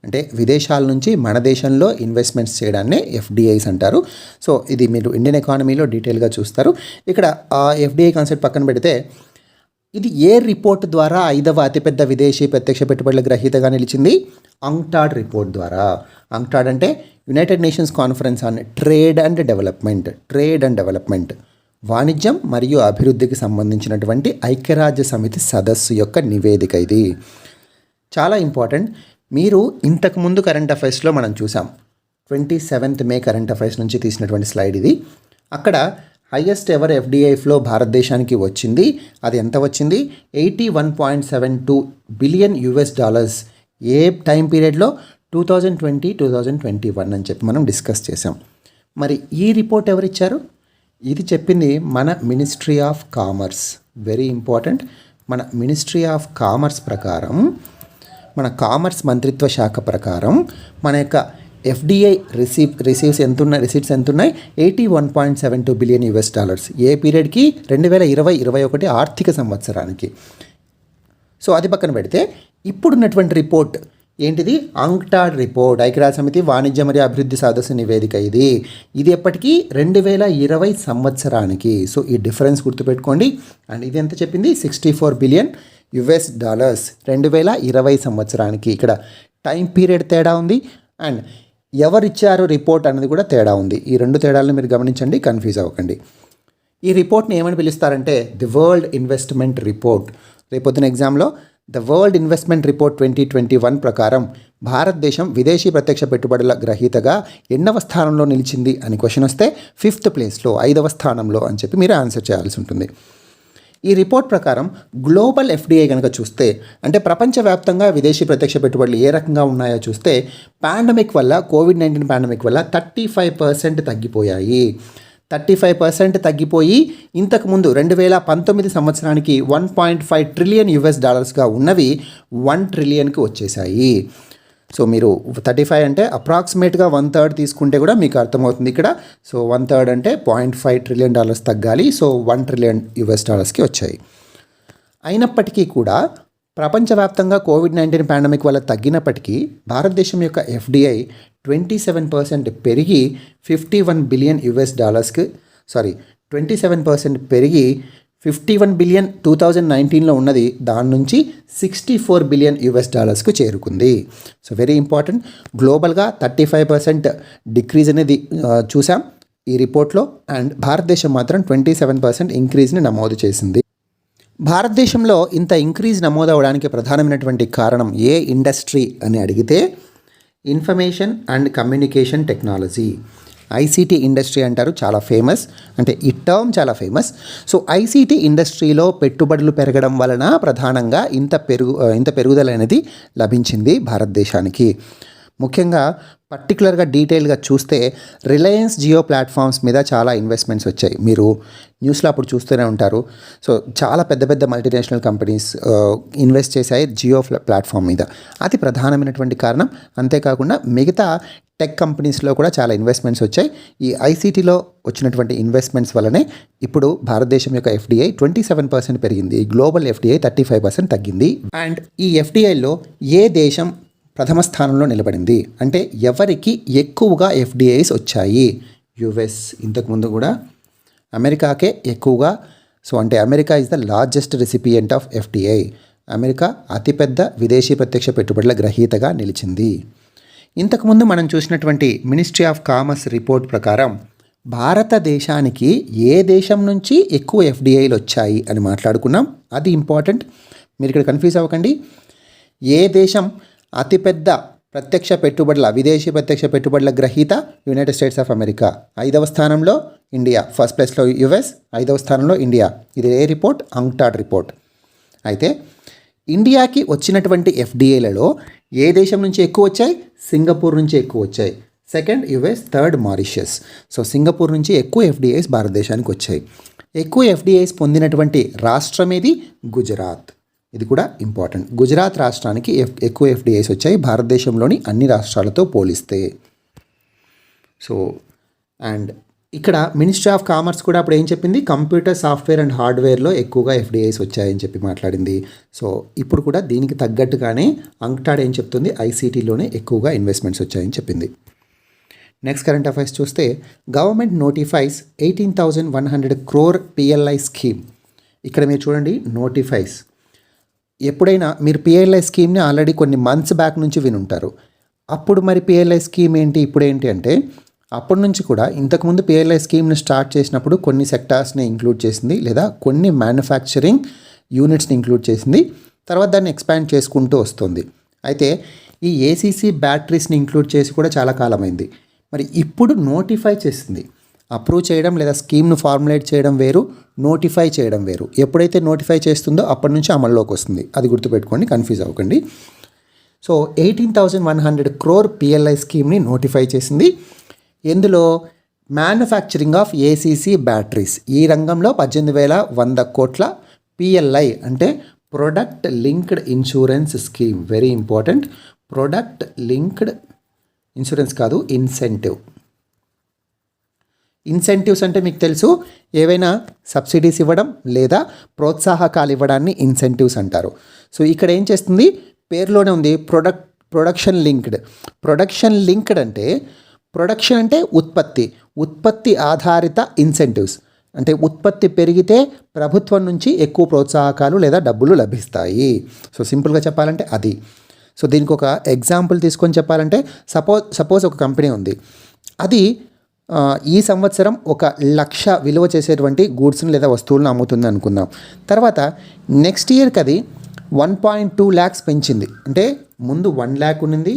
Speaker 1: అంటే విదేశాల నుంచి మన దేశంలో ఇన్వెస్ట్మెంట్స్ చేయడాన్ని ఎఫ్డిఐస్ అంటారు. సో ఇది మీరు ఇండియన్ ఎకానమీలో డీటెయిల్గా చూస్తారు. ఇక్కడ ఎఫ్డిఐ కాన్సెప్ట్ పక్కన పెడితే, ఇది ఏ రిపోర్ట్ ద్వారా 5వ అతిపెద్ద విదేశీ ప్రత్యక్ష పెట్టుబడుల గ్రహీతగా నిలిచింది? అంక్టాడ్ రిపోర్ట్ ద్వారా. అంక్టాడ్ అంటే United nations conference on trade and development, వాణిజ్యం మరియు అభివృద్ధికి సంబంధించినటువంటి ఐక్యరాజ్య సమితి సదస్సు యొక్క నివేదిక ఇది. చాలా ఇంపార్టెంట్. మీరు ఇంతకుముందు కరెంట్ అఫైర్స్లో మనం చూసాం, 27th మే కరెంట్ అఫైర్స్ నుంచి తీసినటువంటి స్లైడ్ ఇది. అక్కడ హైయెస్ట్ ఎవర్ ఎఫ్డిఐ ఫ్లో భారతదేశానికి వచ్చింది. అది ఎంత వచ్చింది? $81.72 బిలియన్. ఏ టైం పీరియడ్లో? 2020-2021 అని చెప్పి మనం డిస్కస్ చేసాం. మరి ఈ రిపోర్ట్ ఎవరిచ్చారు? ఇది చెప్పింది మన ministry of commerce. Very important. మన మినిస్ట్రీ ఆఫ్ కామర్స్ ప్రకారం, మన కామర్స్ మంత్రిత్వ శాఖ ప్రకారం మన యొక్క ఎఫ్డిఐ రిసీట్స్ ఎంత ఉన్నాయి 81.72 బిలియన్ యుఎస్ డాలర్స్. ఏ పీరియడ్కి? 2020-21 ఆర్థిక సంవత్సరానికి. సో అది పక్కన పెడితే ఇప్పుడున్నటువంటి రిపోర్ట్ ఏంటిది? అంక్టాడ్ రిపోర్ట్, ఐక్యరాజ్య సమితి వాణిజ్య మరియు అభివృద్ధి సదస్సు నివేదిక. ఇది ఎప్పటికీ 2020 సంవత్సరానికి. సో ఈ డిఫరెన్స్ గుర్తుపెట్టుకోండి. అండ్ ఇది ఎంత చెప్పింది? 64 బిలియన్ యుఎస్ డాలర్స్ 2020 సంవత్సరానికి. ఇక్కడ టైం పీరియడ్ తేడా ఉంది అండ్ ఎవరిచ్చారు రిపోర్ట్ అనేది కూడా తేడా ఉంది. ఈ రెండు తేడాలను మీరు గమనించండి, కన్ఫ్యూజ్ అవ్వకండి. ఈ రిపోర్ట్ని ఏమని పిలుస్తారంటే ది వరల్డ్ ఇన్వెస్ట్మెంట్ రిపోర్ట్. రేపొద్దున ఎగ్జామ్లో ద వరల్డ్ ఇన్వెస్ట్మెంట్ రిపోర్ట్ 2021 ప్రకారం భారతదేశం విదేశీ ప్రత్యక్ష పెట్టుబడుల గ్రహీతగా ఎన్నవ స్థానంలో నిలిచింది అని క్వశ్చన్ వస్తే 5th ప్లేస్లో, 5వ స్థానంలో అని చెప్పి మీరు ఆన్సర్ చేయాల్సి ఉంటుంది. ఈ రిపోర్ట్ ప్రకారం గ్లోబల్ ఎఫ్డిఐ కనుక చూస్తే, అంటే ప్రపంచవ్యాప్తంగా విదేశీ ప్రత్యక్ష పెట్టుబడులు ఏ రకంగా ఉన్నాయో చూస్తే, కోవిడ్-19 పాండమిక్ వల్ల 35% తగ్గిపోయాయి. 35% తగ్గిపోయి ఇంతకుముందు 2019 సంవత్సరానికి 1.5 ట్రిలియన్ యుఎస్ డాలర్స్గా ఉన్నవి 1 ట్రిలియన్కి వచ్చేసాయి. సో మీరు 35 అంటే అప్రాక్సిమేట్గా 1/3 తీసుకుంటే కూడా మీకు అర్థమవుతుంది ఇక్కడ. సో 1/3 అంటే 0.5 ట్రిలియన్ డాలర్స్ తగ్గాలి. సో 1 ట్రిలియన్ యుఎస్ డాలర్స్కి వచ్చాయి. అయినప్పటికీ కూడా ప్రపంచవ్యాప్తంగా కోవిడ్-19 పాండమిక్ వల్ల తగ్గినప్పటికీ భారతదేశం యొక్క ఎఫ్డిఐ 27% పెరిగి 51 బిలియన్ యుఎస్ డాలర్స్కి 27% పెరిగి 51 బిలియన్ 2019లో ఉన్నది దాని నుంచి 64 బిలియన్ యుఎస్ డాలర్స్కు చేరుకుంది. So very important. గ్లోబల్గా 35% డిక్రీజ్ అనేది చూసాం ఈ రిపోర్ట్లో. అండ్ భారతదేశం మాత్రం 27% ఇంక్రీజ్ని నమోదు చేసింది. భారతదేశంలో ఇంత ఇంక్రీజ్ నమోదవడానికి ప్రధానమైనటువంటి కారణం ఏ ఇండస్ట్రీ అని అడిగితే information and communication technology, ICT industry అంటారు. చాలా ఫేమస్, అంటే ఈ టర్మ్ చాలా ఫేమస్. సో ఐసీటీ ఇండస్ట్రీలో పెట్టుబడులు పెరగడం వలన ప్రధానంగా ఇంత పెరుగుదల అనేది లభించింది భారతదేశానికి. ముఖ్యంగా పర్టికులర్గా డీటెయిల్గా చూస్తే రిలయన్స్ జియో ప్లాట్ఫామ్స్ మీద చాలా ఇన్వెస్ట్మెంట్స్ వచ్చాయి. మీరు న్యూస్లో అప్పుడు చూస్తూనే ఉంటారు. సో చాలా పెద్ద పెద్ద మల్టీనేషనల్ కంపెనీస్ ఇన్వెస్ట్ చేశాయి జియో ప్లాట్ఫామ్ మీద. అది ప్రధానమైనటువంటి కారణం. అంతేకాకుండా మిగతా టెక్ కంపెనీస్లో కూడా చాలా ఇన్వెస్ట్మెంట్స్ వచ్చాయి. ఈ ఐసీటీలో వచ్చినటువంటి ఇన్వెస్ట్మెంట్స్ వల్లనే ఇప్పుడు భారతదేశం యొక్క ఎఫ్డిఐ 27% పెరిగింది. గ్లోబల్ ఎఫ్డిఐ 35% తగ్గింది. అండ్ ఈ ఎఫ్డిఐలో ఏ దేశం ప్రథమ స్థానంలో నిలబడింది అంటే ఎవరికి ఎక్కువగా ఎఫ్డిఐస్ వచ్చాయి? యుఎస్. ఇంతకుముందు కూడా అమెరికాకే ఎక్కువగా. సో అంటే America is the largest recipient of FDI. America అతిపెద్ద విదేశీ ప్రత్యక్ష పెట్టుబడుల గ్రహీతగా నిలిచింది. ఇంతకుముందు మనం చూసినటువంటి మినిస్ట్రీ ఆఫ్ కామర్స్ రిపోర్ట్ ప్రకారం భారతదేశానికి ఏ దేశం నుంచి ఎక్కువ ఎఫ్డిఐలు వచ్చాయి అని మాట్లాడుకున్నాం. అది ఇంపార్టెంట్. మీరు ఇక్కడ కన్ఫ్యూజ్ అవ్వకండి. ఏ దేశం అతిపెద్ద విదేశీ ప్రత్యక్ష పెట్టుబడుల గ్రహీత? United States of America. 5వ స్థానంలో ఇండియా. ఫస్ట్ ప్లేస్లో యుఎస్, 5వ స్థానంలో ఇండియా. ఇది ఏ రిపోర్ట్? UNCTAD report. అయితే ఇండియాకి వచ్చినటువంటి ఎఫ్డిఐలలో ఏ దేశం నుంచి ఎక్కువ వచ్చాయి? సింగపూర్ నుంచి ఎక్కువ వచ్చాయి. Second US, third Mauritius. So Singapore నుంచి ఎక్కువ ఎఫ్డిఐస్ భారతదేశానికి వచ్చాయి. ఎక్కువ ఎఫ్డిఐస్ పొందినటువంటి రాష్ట్రం ఏది? గుజరాత్. ఇది కూడా ఇంపార్టెంట్. గుజరాత్ రాష్ట్రానికి ఎక్కువ ఎఫ్డిఐస్ వచ్చాయి భారతదేశంలోని అన్ని రాష్ట్రాలతో పోలిస్తే. సో అండ్ ఇక్కడ మినిస్ట్రీ ఆఫ్ కామర్స్ కూడా అప్పుడు ఏం చెప్పింది? కంప్యూటర్, సాఫ్ట్వేర్ అండ్ హార్డ్వేర్లో ఎక్కువగా ఎఫ్డిఐస్ వచ్చాయని చెప్పి మాట్లాడింది. సో ఇప్పుడు కూడా దీనికి తగ్గట్టుగానే అంక్టాడ్ ఏం చెప్తుంది? ఐసీటీలోనే ఎక్కువగా ఇన్వెస్ట్మెంట్స్ వచ్చాయని చెప్పింది. నెక్స్ట్ కరెంట్ అఫైర్స్ చూస్తే government notifies 18,100 crore PLI scheme. ఇక్కడ మీరు చూడండి, నోటిఫైస్. ఎప్పుడైనా మీరు పిఎల్ఐ స్కీమ్ని ఆల్రెడీ కొన్ని మంత్స్ బ్యాక్ నుంచి వినుంటారు. అప్పుడు మరి పిఎల్ఐ స్కీమ్ ఏంటి, ఇప్పుడు ఏంటి అంటే అప్పటి నుంచి కూడా ఇంతకుముందు పిఎల్ఐ స్కీమ్ని స్టార్ట్ చేసినప్పుడు కొన్ని సెక్టార్స్ని ఇంక్లూడ్ చేసింది, లేదా కొన్ని మ్యానుఫ్యాక్చరింగ్ యూనిట్స్ని ఇంక్లూడ్ చేసింది. తర్వాత దాన్ని ఎక్స్పాండ్ చేసుకుంటూ వస్తుంది. అయితే ఈ ఏసీసీ బ్యాటరీస్ని ఇంక్లూడ్ చేసి కూడా చాలా కాలమైంది. మరి ఇప్పుడు నోటిఫై చేసింది. అప్రూవ్ చేయడం లేదా స్కీమ్ను ఫార్ములేట్ చేయడం వేరు, నోటిఫై చేయడం వేరు. ఎప్పుడైతే నోటిఫై చేస్తుందో అప్పటి నుంచి అమల్లోకి వస్తుంది. అది గుర్తుపెట్టుకోండి, కన్ఫ్యూజ్ అవ్వకండి. సో 18,100 crore పిఎల్ఐ స్కీమ్ని నోటిఫై చేసింది. ఇందులో మ్యానుఫ్యాక్చరింగ్ ఆఫ్ ఏసీసీ బ్యాటరీస్, ఈ రంగంలో 18,100 కోట్ల పిఎల్ఐ అంటే product linked insurance scheme. Very important. Product linked insurance కాదు, ఇన్సెంటివ్. ఇన్సెంటివ్స్ అంటే మీకు తెలుసు, ఏవైనా సబ్సిడీస్ ఇవ్వడం లేదా ప్రోత్సాహకాలు ఇవ్వడాన్ని ఇన్సెంటివ్స్ అంటారు. సో ఇక్కడ ఏం చేస్తుంది, పేరులోనే ఉంది ప్రొడక్షన్ లింక్డ్. ప్రొడక్షన్ లింక్డ్ అంటే ప్రొడక్షన్ అంటే ఉత్పత్తి ఆధారిత ఇన్సెంటివ్స్. అంటే ఉత్పత్తి పెరిగితే ప్రభుత్వం నుంచి ఎక్కువ ప్రోత్సాహకాలు లేదా డబ్బులు లభిస్తాయి. సో సింపుల్గా చెప్పాలంటే అది. సో దీనికి ఒక ఎగ్జాంపుల్ తీసుకొని చెప్పాలంటే సపోజ్ ఒక కంపెనీ ఉంది, అది ఈ సంవత్సరం 1,00,000 విలువ చేసేటువంటి గూడ్స్ని లేదా వస్తువులను అమ్ముతుంది అనుకుందాం. తర్వాత నెక్స్ట్ ఇయర్కి అది 1.2 lakhs పెంచింది. అంటే ముందు 1 lakh ఉన్నింది,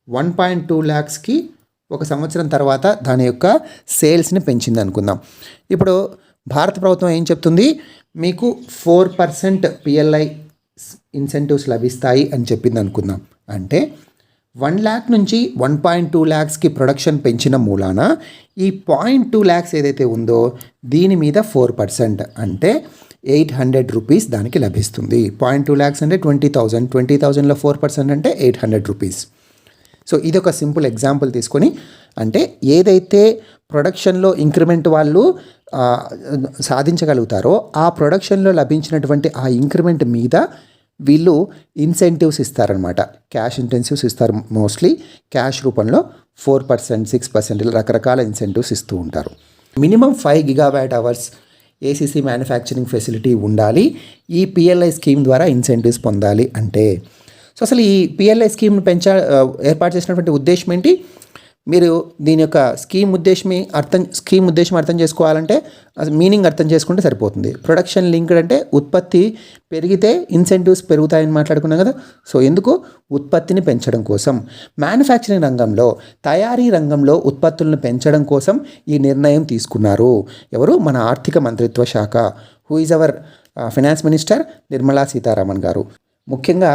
Speaker 1: 1.2 lakhsకి ఒక సంవత్సరం తర్వాత దాని యొక్క సేల్స్ని పెంచింది అనుకుందాం. ఇప్పుడు భారత ప్రభుత్వం ఏం చెప్తుంది, మీకు 4% PLI ఇన్సెంటివ్స్ లభిస్తాయి అని చెప్పింది అనుకుందాం. అంటే 1 lakh నుంచి 1.2 lakhsకి ప్రొడక్షన్ పెంచిన మూలాన ఈ 0.2 lakhs ఏదైతే ఉందో దీని మీద 4% అంటే 800 రూపీస్ దానికి లభిస్తుంది. 0.2 lakhs అంటే 20,000, 20,000లో 4% అంటే 800 రూపీస్. సో ఇది ఒక సింపుల్ ఎగ్జాంపుల్ తీసుకొని, అంటే ఏదైతే ప్రొడక్షన్లో ఇంక్రిమెంట్ వాళ్ళు సాధించగలుగుతారో ఆ ప్రొడక్షన్లో లభించినటువంటి ఆ ఇంక్రిమెంట్ మీద వీళ్ళు ఇన్సెంటివ్స్ ఇస్తారనమాట. క్యాష్ ఇన్సెంటివ్స్ ఇస్తారు, మోస్ట్లీ క్యాష్ రూపంలో 4%, 6% ఇలా రకరకాల ఇన్సెంటివ్స్ ఇస్తూ ఉంటారు. Minimum 5 GWh ACC manufacturing facility ఉండాలి ఈ PLI స్కీమ్ ద్వారా ఇన్సెంటివ్స్ పొందాలి అంటే. సో అసలు ఈ PLI స్కీమ్ను ఏర్పాటు చేసినటువంటి ఉద్దేశం ఏంటి, మీరు దీని యొక్క స్కీమ్ ఉద్దేశం అర్థం చేసుకోవాలంటే మీనింగ్ అర్థం చేసుకుంటే సరిపోతుంది. ప్రొడక్షన్ లింక్డ్ అంటే ఉత్పత్తి పెరిగితే ఇన్సెంటివ్స్ పెరుగుతాయని మాట్లాడుకున్నాం కదా. సో ఎందుకు, ఉత్పత్తిని పెంచడం కోసం. మ్యానుఫ్యాక్చరింగ్ రంగంలో, తయారీ రంగంలో ఉత్పత్తులను పెంచడం కోసం ఈ నిర్ణయం తీసుకున్నారు. ఎవరు, మన ఆర్థిక మంత్రిత్వ శాఖ. Who is our finance minister, Nirmala Sitharaman గారు. ముఖ్యంగా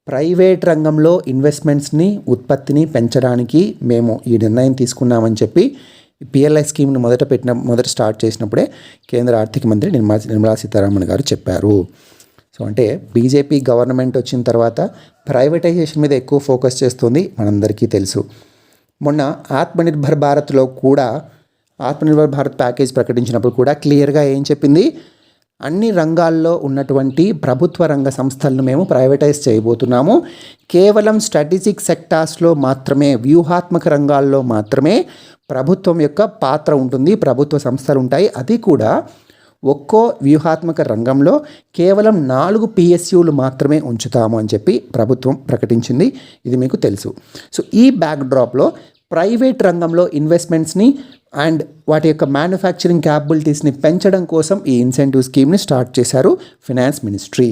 Speaker 1: ప్రైవేట్ రంగంలో ఇన్వెస్ట్మెంట్స్ని, ఉత్పత్తిని పెంచడానికి మేము ఈ నిర్ణయం తీసుకున్నామని చెప్పి PLI స్కీమ్ను మొదట స్టార్ట్ చేసినప్పుడే కేంద్ర ఆర్థిక మంత్రి నిర్మలా సీతారామన్ గారు చెప్పారు. సో అంటే బీజేపీ గవర్నమెంట్ వచ్చిన తర్వాత ప్రైవేటైజేషన్ మీద ఎక్కువ ఫోకస్ చేస్తుంది, మనందరికీ తెలుసు. మొన్న ఆత్మనిర్భర్ భారత్లో కూడా ఆత్మనిర్భర్ భారత్ ప్యాకేజ్ ప్రకటించినప్పుడు కూడా క్లియర్గా ఏం చెప్పింది, అన్ని రంగాల్లో ఉన్నటువంటి ప్రభుత్వ రంగ సంస్థలను మేము ప్రైవేటైజ్ చేయబోతున్నాము. కేవలం స్ట్రాటజిక్ సెక్టార్స్లో మాత్రమే, వ్యూహాత్మక రంగాల్లో మాత్రమే ప్రభుత్వం యొక్క పాత్ర ఉంటుంది, ప్రభుత్వ సంస్థలు ఉంటాయి. అది కూడా ఒక్కో వ్యూహాత్మక రంగంలో కేవలం 4 PSUలు మాత్రమే ఉంచుతాము అని చెప్పి ప్రభుత్వం ప్రకటించింది. ఇది మీకు తెలుసు. సో ఈ బ్యాక్డ్రాప్లో ప్రైవేట్ రంగంలో ఇన్వెస్ట్మెంట్స్ని అండ్ వాటి యొక్క మ్యానుఫ్యాక్చరింగ్ క్యాపబిలిటీస్ని పెంచడం కోసం ఈ ఇన్సెంటివ్ స్కీమ్ని స్టార్ట్ చేశారు ఫినాన్స్ మినిస్ట్రీ.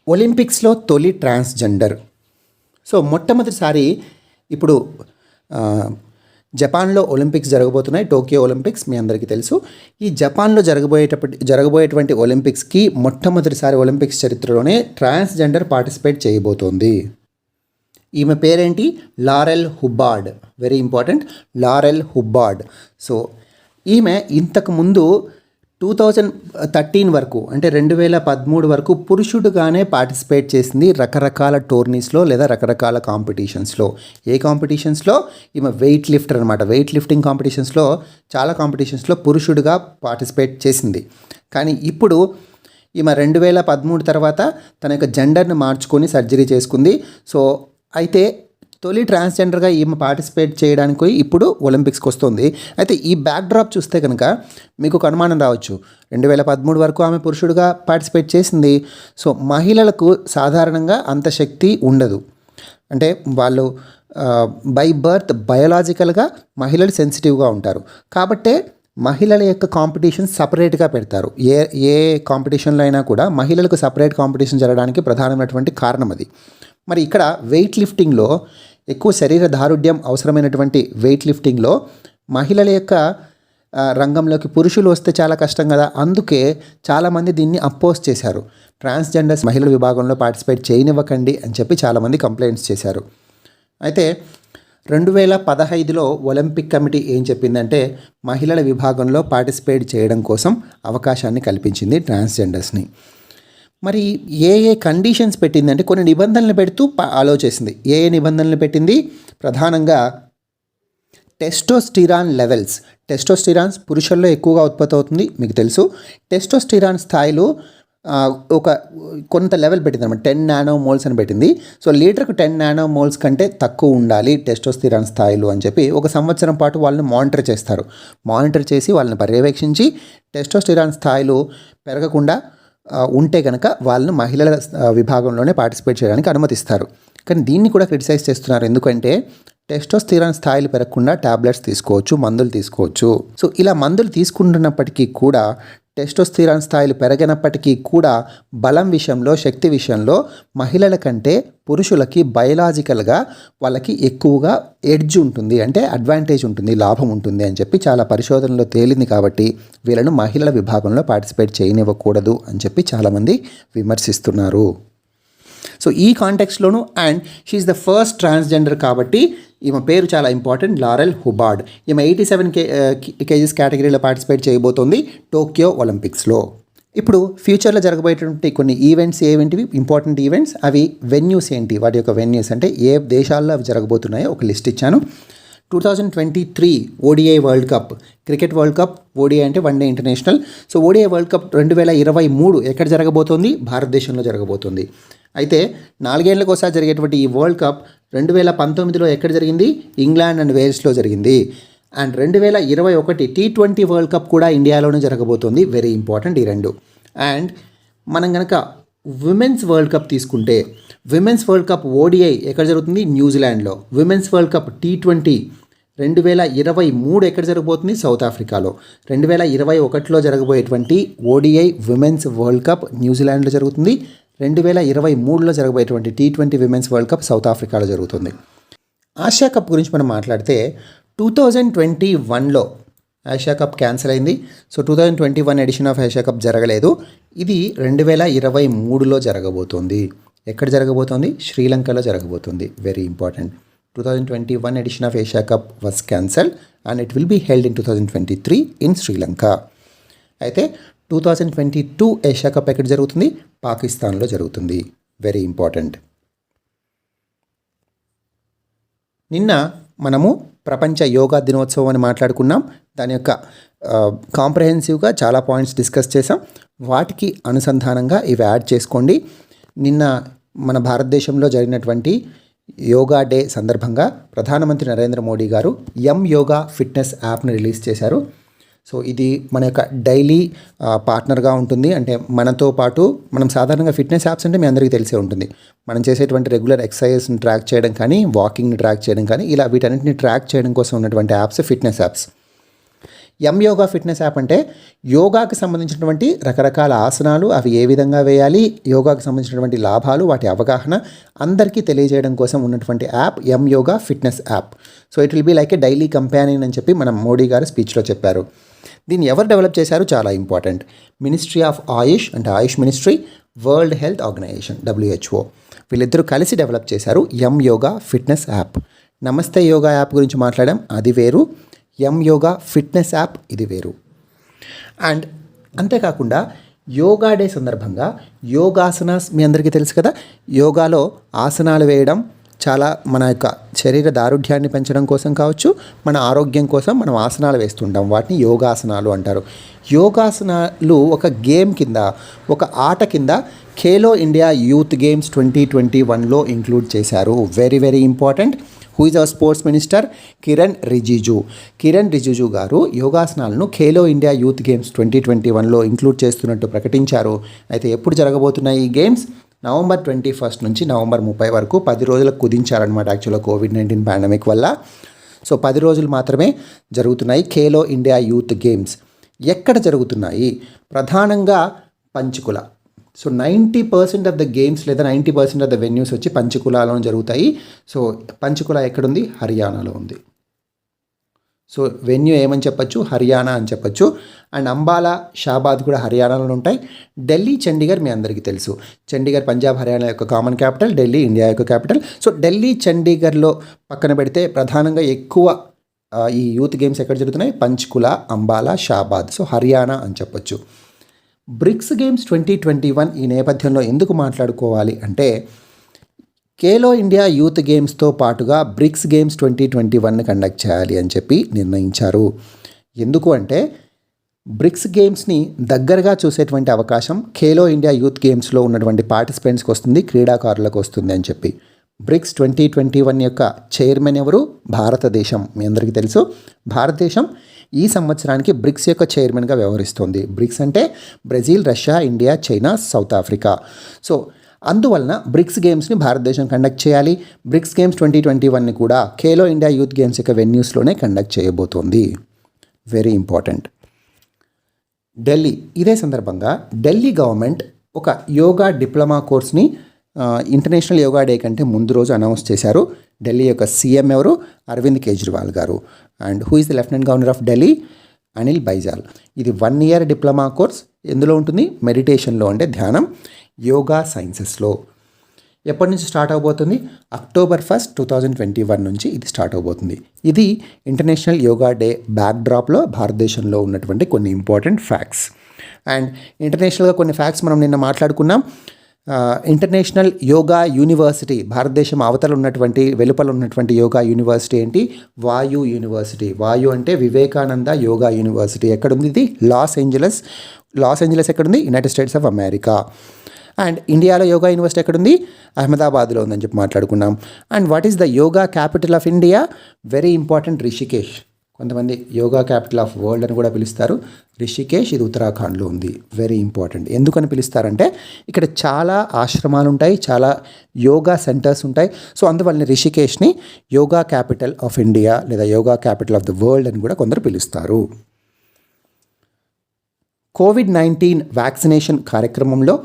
Speaker 1: ఒలింపిక్స్లో తొలి ట్రాన్స్జెండర్. సో మొట్టమొదటిసారి ఇప్పుడు జపాన్లో ఒలింపిక్స్ జరగబోతున్నాయి, టోక్యో ఒలింపిక్స్ మీ అందరికీ తెలుసు. ఈ జపాన్లో జరగబోయేటువంటి ఒలింపిక్స్కి మొట్టమొదటిసారి ఒలింపిక్స్ చరిత్రలోనే ట్రాన్స్జెండర్ పార్టిసిపేట్ చేయబోతోంది. ఈమె పేరేంటి, Laurel Hubbard. Very important, Laurel Hubbard. So ఈమె ఇంతకుముందు 2013 వరకు, అంటే 2013 వరకు పురుషుడుగానే పార్టిసిపేట్ చేసింది రకరకాల టోర్నీస్లో లేదా రకరకాల కాంపిటీషన్స్లో. ఏ కాంపిటీషన్స్లో, ఈమె వెయిట్ లిఫ్టర్ అనమాట. వెయిట్ లిఫ్టింగ్ కాంపిటీషన్స్లో, చాలా కాంపిటీషన్స్లో పురుషుడుగా పార్టిసిపేట్ చేసింది. కానీ ఇప్పుడు ఈమె 2013 తర్వాత తన యొక్క జెండర్ని మార్చుకొని సర్జరీ చేసుకుంది. సో అయితే తొలి ట్రాన్స్జెండర్గా ఈమె పార్టిసిపేట్ చేయడానికి ఇప్పుడు ఒలింపిక్స్కి వస్తుంది. అయితే ఈ బ్యాక్డ్రాప్ చూస్తే కనుక మీకు ఒక అనుమానం రావచ్చు, 2013 వరకు ఆమె పురుషుడిగా పార్టిసిపేట్ చేసింది. సో మహిళలకు సాధారణంగా అంత శక్తి ఉండదు. అంటే వాళ్ళు బై బర్త్ బయోలాజికల్గా మహిళలు సెన్సిటివ్గా ఉంటారు. కాబట్టే మహిళల యొక్క కాంపిటీషన్ సపరేట్గా పెడతారు. ఏ కాంపిటీషన్లో అయినా కూడా మహిళలకు సపరేట్ కాంపిటీషన్ జరగడానికి ప్రధానమైనటువంటి కారణం అది. మరి ఇక్కడ వెయిట్ లిఫ్టింగ్లో, ఎక్కువ శరీర దారుఢ్యం అవసరమైనటువంటి వెయిట్ లిఫ్టింగ్లో మహిళల యొక్క రంగంలోకి పురుషులు వస్తే చాలా కష్టం కదా. అందుకే చాలామంది దీన్ని అపోజ్ చేశారు. ట్రాన్స్జెండర్స్ మహిళల విభాగంలో పార్టిసిపేట్ చేయనివ్వకండి అని చెప్పి చాలామంది కంప్లైంట్స్ చేశారు. అయితే 2015లో ఒలింపిక్ కమిటీ ఏం చెప్పిందంటే మహిళల విభాగంలో పార్టిసిపేట్ చేయడం కోసం అవకాశాన్ని కల్పించింది ట్రాన్స్జెండర్స్ని. మరి ఏ కండిషన్స్ పెట్టింది అంటే కొన్ని నిబంధనలు పెడుతూ ఆలోచించింది. ఏ నిబంధనలు పెట్టింది? ప్రధానంగా టెస్టోస్టిరాన్ లెవెల్స్. టెస్టోస్టిరాన్స్ పురుషుల్లో ఎక్కువగా ఉత్పత్తి అవుతుంది, మీకు తెలుసు. టెస్టోస్టిరాన్ స్థాయిలు ఒక కొంత లెవెల్ పెట్టింది అనమాట, 10 నానోమోల్స్ అని పెట్టింది. సో లీటర్కు 10 నానోమోల్స్ కంటే తక్కువ ఉండాలి టెస్టోస్టిరాన్ స్థాయిలు అని చెప్పి 1 సంవత్సరం పాటు వాళ్ళని మానిటర్ చేస్తారు. మానిటర్ చేసి వాళ్ళని పర్యవేక్షించి టెస్టోస్టిరాన్ స్థాయిలు పెరగకుండా ఉంటే కనుక వాళ్ళని మహిళల విభాగంలోనే పార్టిసిపేట్ చేయడానికి అనుమతిస్తారు. కానీ దీన్ని కూడా క్రిటిసైజ్ చేస్తున్నారు. ఎందుకంటే టెస్టోస్టిరాన్ స్థాయిలు పెరగకుండా ట్యాబ్లెట్స్ తీసుకోవచ్చు, మందులు తీసుకోవచ్చు. సో ఇలా మందులు తీసుకుంటున్నప్పటికీ కూడా టెస్టోస్టిరాన్ స్థాయిలు పెరగనప్పటికీ కూడా బలం విషయంలో, శక్తి విషయంలో మహిళల కంటే పురుషులకి బయలాజికల్గా వాళ్ళకి ఎక్కువగా ఎడ్జ్ ఉంటుంది, అంటే అడ్వాంటేజ్ ఉంటుంది, లాభం ఉంటుంది అని చెప్పి చాలా పరిశోధనలో తేలింది. కాబట్టి వీళ్ళను మహిళల విభాగంలో పార్టిసిపేట్ చేయనివ్వకూడదు అని చెప్పి చాలామంది విమర్శిస్తున్నారు. సో ఈ కాంటెక్స్లోను and she is the first transgender కాబట్టి ఈమె పేరు చాలా ఇంపార్టెంట్, లారెల్ హుబార్డ్. ఈమె 87 కేజీస్ కేటగిరీలో పార్టిసిపేట్ చేయబోతోంది టోక్యో ఒలింపిక్స్లో. ఇప్పుడు ఫ్యూచర్లో జరగబోయేటువంటి కొన్ని ఈవెంట్స్ ఏవేంటివి ఇంపార్టెంట్ ఈవెంట్స్, అవి వెన్యూస్ ఏంటి, వాటి యొక్క వెన్యూస్ అంటే ఏ దేశాల్లో అవి జరగబోతున్నాయో ఒక లిస్ట్ ఇచ్చాను. 2023 ODI World Cup, cricket World Cup. ODI అంటే one day international. So ODI World Cup 2023 ఎక్కడ జరగబోతోంది? భారతదేశంలో జరగబోతోంది. అయితే 4 ఏళ్లకు ఒకసారి జరిగేటువంటి ఈ వరల్డ్ కప్ 2019లో ఎక్కడ జరిగింది? ఇంగ్లాండ్ అండ్ వేల్స్లో జరిగింది. అండ్ 2021 T20 వరల్డ్ కప్ కూడా ఇండియాలోనే జరగబోతోంది. వెరీ ఇంపార్టెంట్ ఈ రెండు. అండ్ మనం కనుక విమెన్స్ వరల్డ్ కప్ తీసుకుంటే విమెన్స్ వరల్డ్ కప్ ఓడిఐ ఎక్కడ జరుగుతుంది? న్యూజిలాండ్లో. విమెన్స్ వరల్డ్ కప్ T20 2023 ఎక్కడ జరగబోతుంది? సౌత్ ఆఫ్రికాలో. 2021లో జరగబోయేటువంటి ఓడిఐ విమెన్స్ వరల్డ్ కప్ న్యూజిలాండ్లో జరుగుతుంది. 2023లో జరగబోయేటువంటి T20 women's world cup south ఆఫ్రికాలో జరుగుతుంది. ఆసియా కప్ గురించి మనం మాట్లాడితే 2021లో ఆసియా కప్ క్యాన్సిల్ అయింది. So 2021 edition of Asia cup జరగలేదు. ఇది 2023లో జరగబోతోంది. ఎక్కడ జరగబోతోంది? శ్రీలంకలో జరగబోతుంది. Very important. 2021 edition of Asia cup was cancelled and it will be held in 2023 in Sri Lanka. అయితే 2022 ఏషియా కప్ ఎక్కడ జరుగుతుంది? పాకిస్తాన్లో జరుగుతుంది. Very important. నిన్న మనము ప్రపంచ యోగా దినోత్సవం అని మాట్లాడుకున్నాం. దాని యొక్క కాంప్రహెన్సివ్గా చాలా పాయింట్స్ డిస్కస్ చేసాం. వాటికి అనుసంధానంగా ఇవి యాడ్ చేసుకోండి. నిన్న మన భారతదేశంలో జరిగినటువంటి యోగా డే సందర్భంగా ప్రధానమంత్రి నరేంద్ర మోడీ గారు యోగా ఫిట్నెస్ యాప్ని రిలీజ్ చేశారు. సో ఇది మన యొక్క డైలీ పార్ట్నర్గా ఉంటుంది. అంటే మనతో పాటు మనం సాధారణంగా ఫిట్నెస్ యాప్స్ అంటే మీ అందరికీ తెలిసే ఉంటుంది. మనం చేసేటువంటి రెగ్యులర్ ఎక్సర్సైజ్ని ట్రాక్ చేయడం కానీ, వాకింగ్ని ట్రాక్ చేయడం కానీ, ఇలా వీటన్నిటిని ట్రాక్ చేయడం కోసం ఉన్నటువంటి apps fitness apps. Yoga fitness app అంటే యోగాకి సంబంధించినటువంటి రకరకాల ఆసనాలు, అవి ఏ విధంగా వేయాలి, యోగాకి సంబంధించినటువంటి లాభాలు, వాటి అవగాహన అందరికీ తెలియజేయడం కోసం ఉన్నటువంటి app yoga fitness app. So it will be like a daily companion అని చెప్పి మనం మోడీ గారు స్పీచ్లో చెప్పారు. దీన్ని ఎవరు డెవలప్ చేశారు? చాలా ఇంపార్టెంట్. మినిస్ట్రీ ఆఫ్ ఆయుష్ అంటే AYUSH ministry, World Health Organization WHO వీళ్ళిద్దరూ కలిసి డెవలప్ చేశారు యోగా ఫిట్నెస్ యాప్. నమస్తే యోగా యాప్ గురించి మాట్లాడాం, అది వేరు. యోగా ఫిట్నెస్ యాప్ ఇది వేరు. అండ్ అంతేకాకుండా యోగా డే సందర్భంగా యోగాసనాస్ మీ అందరికీ తెలుసు కదా. యోగాలో ఆసనాలు వేయడం చాలా మన యొక్క శరీర దారుఢ్యాన్ని పెంచడం కోసం కావచ్చు, మన ఆరోగ్యం కోసం మనం ఆసనాలు వేస్తుంటాం. వాటిని యోగాసనాలు అంటారు. యోగాసనాలు ఒక గేమ్ కింద, ఒక ఆట కింద ఖేలో ఇండియా యూత్ గేమ్స్ 2021లో ఇంక్లూడ్ చేశారు. Very very important. Who is our sports minister? Kiran Rijiju garu యోగాసనాలను ఖేలో ఇండియా యూత్ గేమ్స్ 2021లో ఇంక్లూడ్ చేస్తున్నట్టు ప్రకటించారు. అయితే ఎప్పుడు జరగబోతున్నాయి ఈ గేమ్స్? నవంబర్ 21 నుంచి నవంబర్ 30 వరకు 10 రోజులకు కుదించారనమాట. యాక్చువల్గా కోవిడ్-19 పాండమిక్ వల్ల. సో 10 రోజులు మాత్రమే జరుగుతున్నాయి ఖేలో ఇండియా యూత్ గేమ్స్. ఎక్కడ జరుగుతున్నాయి? ప్రధానంగా Panchkula. So 90% of the games లేదా 90% ఆఫ్ ద వెన్యూస్ వచ్చి పంచకులాలో జరుగుతాయి. సో పంచకుల ఎక్కడుంది? హర్యానాలో ఉంది. సో వెన్యూ ఏమని చెప్పచ్చు? హర్యానా అని చెప్పచ్చు. అండ్ అంబాలా, షాబాద్ కూడా హర్యానాలో ఉంటాయి. ఢిల్లీ, చండీగఢ్ మీ అందరికీ తెలుసు. చండీగఢ్ పంజాబ్, హర్యానా యొక్క కామన్ క్యాపిటల్, ఢిల్లీ ఇండియా యొక్క క్యాపిటల్. సో ఢిల్లీ, చండీగఢ్లో పక్కన పెడితే ప్రధానంగా ఎక్కువ ఈ యూత్ గేమ్స్ ఎక్కడ జరుగుతున్నాయి? పంచకుల, అంబాలా, షాబాద్. సో హర్యానా అని చెప్పచ్చు. బ్రిక్స్ గేమ్స్ 2021 ఈ నేపథ్యంలో ఎందుకు మాట్లాడుకోవాలి అంటే ఖేలో ఇండియా యూత్ గేమ్స్తో పాటుగా బ్రిక్స్ గేమ్స్ 2021 కండక్ట్ చేయాలి అని చెప్పి నిర్ణయించారు. ఎందుకు అంటే బ్రిక్స్ గేమ్స్ని దగ్గరగా చూసేటువంటి అవకాశం ఖేలో ఇండియా యూత్ గేమ్స్లో ఉన్నటువంటి పార్టిసిపెంట్స్కి వస్తుంది, క్రీడాకారులకు వస్తుంది అని చెప్పి. బ్రిక్స్ 2021 యొక్క చైర్మన్ ఎవరు? భారతదేశం. మీ అందరికీ తెలుసు, భారతదేశం ఈ సంవత్సరానికి బ్రిక్స్ యొక్క చైర్మన్గా వ్యవహరిస్తుంది. బ్రిక్స్ అంటే Brazil, Russia, India, China, south Africa. So అందువలన బ్రిక్స్ గేమ్స్ని భారతదేశం కండక్ట్ చేయాలి. బ్రిక్స్ గేమ్స్ 2021ని కూడా ఖేలో ఇండియా యూత్ గేమ్స్ యొక్క వెన్యూస్లోనే కండక్ట్ చేయబోతోంది. Very important. ఢిల్లీ, ఇదే సందర్భంగా ఢిల్లీ గవర్నమెంట్ ఒక యోగా డిప్లొమా కోర్స్ని ఇంటర్నేషనల్ యోగా డే కంటే ముందు రోజు అనౌన్స్ చేశారు. ఢిల్లీ యొక్క సీఎం ఎవరు? అరవింద్ కేజ్రీవాల్ గారు. And who is the lieutenant governor of Delhi? Anil Baijal. ఇది 1 year డిప్లొమా కోర్స్. ఎందులో ఉంటుంది? మెడిటేషన్లో, అంటే ధ్యానం, యోగా సైన్సెస్లో. ఎప్పటి నుంచి స్టార్ట్ అవబోతుంది? October 1st, 2021 నుంచి ఇది స్టార్ట్ అవబోతుంది. ఇది ఇంటర్నేషనల్ యోగా డే బ్యాక్డ్రాప్లో భారతదేశంలో ఉన్నటువంటి కొన్ని ఇంపార్టెంట్ ఫ్యాక్ట్స్. అండ్ ఇంటర్నేషనల్గా కొన్ని ఫ్యాక్ట్స్ మనం నిన్న మాట్లాడుకున్నాం. ఇంటర్నేషనల్ యోగా యూనివర్సిటీ, భారతదేశం అవతల ఉన్నటువంటి, వెలుపల ఉన్నటువంటి యోగా యూనివర్సిటీ ఏంటి? వాయు యూనివర్సిటీ. వాయు అంటే వివేకానంద యోగా యూనివర్సిటీ. ఎక్కడుంది ఇది? లాస్ ఏంజలస్ ఎక్కడుంది? United States of America. And ఇండియాలో యోగా యూనివర్సిటీ ఎక్కడుంది? అహ్మదాబాద్లో ఉందని చెప్పి మాట్లాడుకున్నాం. And what is the yoga capital of India? Very important, Rishikesh. కొంతమంది యోగా క్యాపిటల్ ఆఫ్ వరల్డ్ అని కూడా పిలుస్తారు. రిషికేష్, ఇది ఉత్తరాఖండ్లో ఉంది. Very important. ఎందుకని పిలుస్తారంటే ఇక్కడ చాలా ఆశ్రమాలు ఉంటాయి, చాలా యోగా సెంటర్స్ ఉంటాయి. సో అందువల్ల రిషికేష్ని యోగా క్యాపిటల్ ఆఫ్ ఇండియా లేదా yoga capital of the world అని కూడా కొందరు పిలుస్తారు. COVID-19 వ్యాక్సినేషన్ కార్యక్రమంలో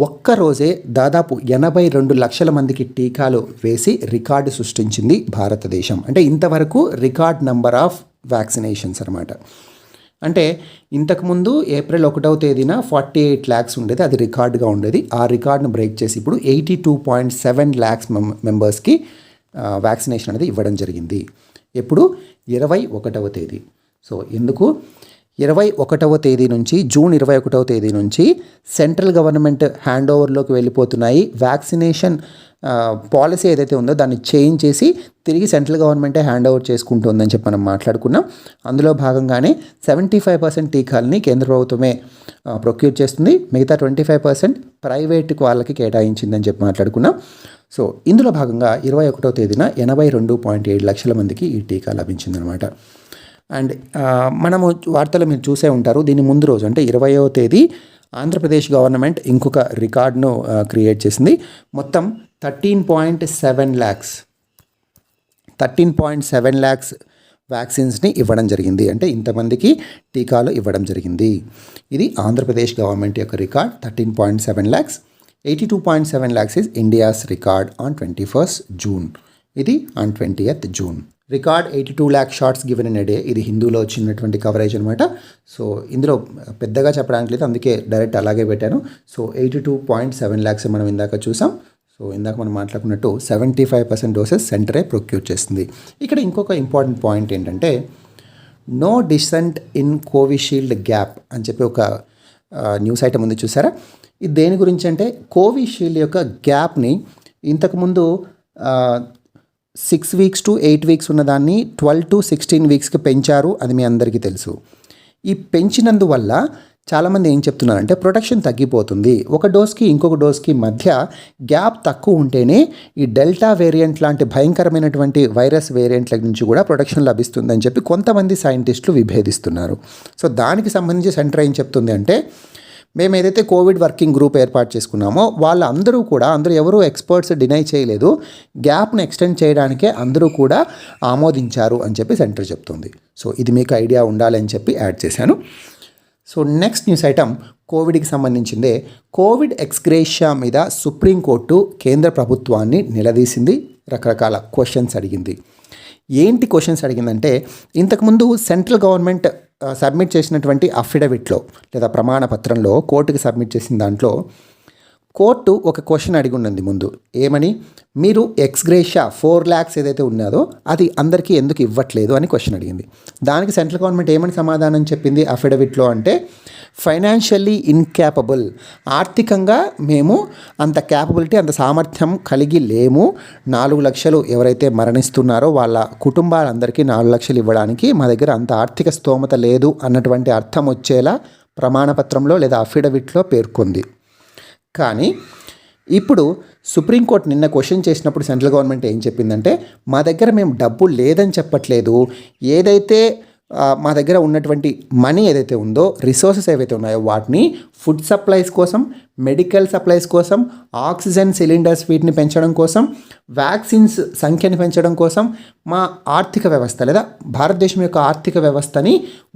Speaker 1: ఒక్కరోజే దాదాపు 82 లక్షల మందికి టీకాలు వేసి రికార్డు సృష్టించింది భారతదేశం. అంటే ఇంతవరకు రికార్డ్ నంబర్ ఆఫ్ వ్యాక్సినేషన్స్ అనమాట. అంటే ఇంతకుముందు April 1వ తేదీన 48 lakhs ఉండేది, అది రికార్డుగా ఉండేది. ఆ రికార్డును బ్రేక్ చేసి ఇప్పుడు 82.7 lakhs మెంబర్స్కి వ్యాక్సినేషన్ అనేది ఇవ్వడం జరిగింది. ఎప్పుడు? 21వ తేదీ. సో ఎందుకు 21వ తేదీ నుంచి, జూన్ 21వ తేదీ నుంచి సెంట్రల్ గవర్నమెంట్ హ్యాండ్ ఓవర్లోకి వెళ్ళిపోతున్నాయి. వ్యాక్సినేషన్ పాలసీ ఏదైతే ఉందో దాన్ని చేంజ్ చేసి తిరిగి సెంట్రల్ గవర్నమెంటే హ్యాండ్ ఓవర్ చేసుకుంటుందని చెప్పి మనం మాట్లాడుకున్నాం. అందులో భాగంగానే 75% టీకాలని కేంద్ర ప్రభుత్వమే ప్రొక్యూర్ చేస్తుంది, మిగతా 25% ప్రైవేట్ వాళ్ళకి కేటాయించిందని చెప్పి మాట్లాడుకున్నాం. సో ఇందులో భాగంగా 21వ తేదీన 82.7 లక్షల మందికి ఈ టీకా లభించిందనమాట. అండ్ మనము వార్తలు మీరు చూసే ఉంటారు, దీని ముందు రోజు అంటే 20వ తేదీ ఆంధ్రప్రదేశ్ గవర్నమెంట్ ఇంకొక రికార్డును క్రియేట్ చేసింది. మొత్తం 13.7 lakhs వ్యాక్సిన్స్ని ఇవ్వడం జరిగింది. అంటే ఇంతమందికి టీకాలు ఇవ్వడం జరిగింది. ఇది ఆంధ్రప్రదేశ్ గవర్నమెంట్ యొక్క record 13.7 lakhs. 82.7 lakhs is India's record on 21st June. ఇది on 20th June. Record 82 lakh shots given in a day. ఇది హిందూలో వచ్చినటువంటి కవరేజ్ అనమాట. సో ఇందులో పెద్దగా చెప్పడానికి లేదు, అందుకే డైరెక్ట్ అలాగే పెట్టాను. సో 82.7 lakhs మనం ఇందాక చూసాం. సో ఇందాక మనం మాట్లాడుకున్నట్టు 75% డోసెస్ సెంటరే ప్రొక్యూర్ చేస్తుంది. ఇక్కడ ఇంకొక ఇంపార్టెంట్ పాయింట్ ఏంటంటే no dissent in Covishield gap అని చెప్పి ఒక న్యూస్ ఐటమ్ ఉంది, చూసారా? ఇది దేని గురించి అంటే కోవిషీల్డ్ యొక్క గ్యాప్ని ఇంతకుముందు 6 weeks to 8 weeks ఉన్నదాన్ని 12 to 16 weeksకి పెంచారు. అది మీ అందరికీ తెలుసు. ఈ పెంచినందువల్ల చాలామంది ఏం చెప్తున్నారంటే ప్రొటెక్షన్ తగ్గిపోతుంది, ఒక డోస్కి ఇంకొక డోస్కి మధ్య గ్యాప్ తక్కువ ఉంటేనే ఈ డెల్టా వేరియంట్ లాంటి భయంకరమైనటువంటి వైరస్ వేరియంట్ల నుంచి కూడా ప్రొటెక్షన్ లభిస్తుందని చెప్పి కొంతమంది సైంటిస్టులు విభేదిస్తున్నారు. సో దానికి సంబంధించి సెంటర్ ఏం చెప్తుంది అంటే మేము ఏదైతే కోవిడ్ వర్కింగ్ గ్రూప్ ఏర్పాటు చేసుకున్నామో వాళ్ళందరూ కూడా, అందరూ ఎవరు ఎక్స్పర్ట్స్ డినై చేయలేదు, గ్యాప్ను ఎక్స్టెండ్ చేయడానికే అందరూ కూడా ఆమోదించారు అని చెప్పి సెంటర్ చెప్తుంది. సో ఇది మీకు ఐడియా ఉండాలని చెప్పి యాడ్ చేశాను. సో నెక్స్ట్ న్యూస్ ఐటమ్ కోవిడ్కి సంబంధించిందే. కోవిడ్ ఎక్స్గ్రేషియా మీద సుప్రీంకోర్టు కేంద్ర ప్రభుత్వాన్ని నిలదీసింది, రకరకాల క్వశ్చన్స్ అడిగింది. ఏంటి క్వశ్చన్స్ అడిగిందంటే ఇంతకుముందు సెంట్రల్ గవర్నమెంట్ సబ్మిట్ చేసినటువంటి అఫిడవిట్లో లేదా ప్రమాణ పత్రంలో కోర్టుకి సబ్మిట్ చేసిన దాంట్లో కోర్టు ఒక క్వశ్చన్ అడిగి ఉన్నది ముందు. ఏమని? మీరు ఎక్స్గ్రేషియా 4 lakhs ఏదైతే ఉన్నదో అది అందరికీ ఎందుకు ఇవ్వట్లేదు అని క్వశ్చన్ అడిగింది. దానికి సెంట్రల్ గవర్నమెంట్ ఏమని సమాధానం చెప్పింది అఫిడవిట్లో అంటే ఫైనాన్షియల్లీ ఇన్క్యాపబుల్, ఆర్థికంగా మేము అంత క్యాపబిలిటీ, అంత సామర్థ్యం కలిగి లేము. 4 లక్షలు ఎవరైతే మరణిస్తున్నారో వాళ్ళ కుటుంబాలందరికీ 4 లక్షలు ఇవ్వడానికి మా దగ్గర అంత ఆర్థిక స్తోమత లేదు అన్నటువంటి అర్థం వచ్చేలా ప్రమాణపత్రంలో లేదా అఫిడవిట్లో పేర్కొంది. కానీ ఇప్పుడు సుప్రీంకోర్టు నిన్న క్వశ్చన్ చేసినప్పుడు సెంట్రల్ గవర్నమెంట్ ఏం చెప్పిందంటే, మా దగ్గర మేము డబ్బు లేదని చెప్పట్లేదు, ఏదైతే మా దగ్గర ఉన్నటువంటి మనీ ఏదైతే ఉందో, రిసోర్సెస్ ఏవైతే ఉన్నాయో వాటిని ఫుడ్ సప్లైస్ కోసం, మెడికల్ సప్లైస్ కోసం, ఆక్సిజన్ సిలిండర్స్ వీటిని పెంచడం కోసం, వ్యాక్సిన్స్ సంఖ్యని పెంచడం కోసం, మా ఆర్థిక వ్యవస్థ లేదా భారతదేశం యొక్క ఆర్థిక వ్యవస్థని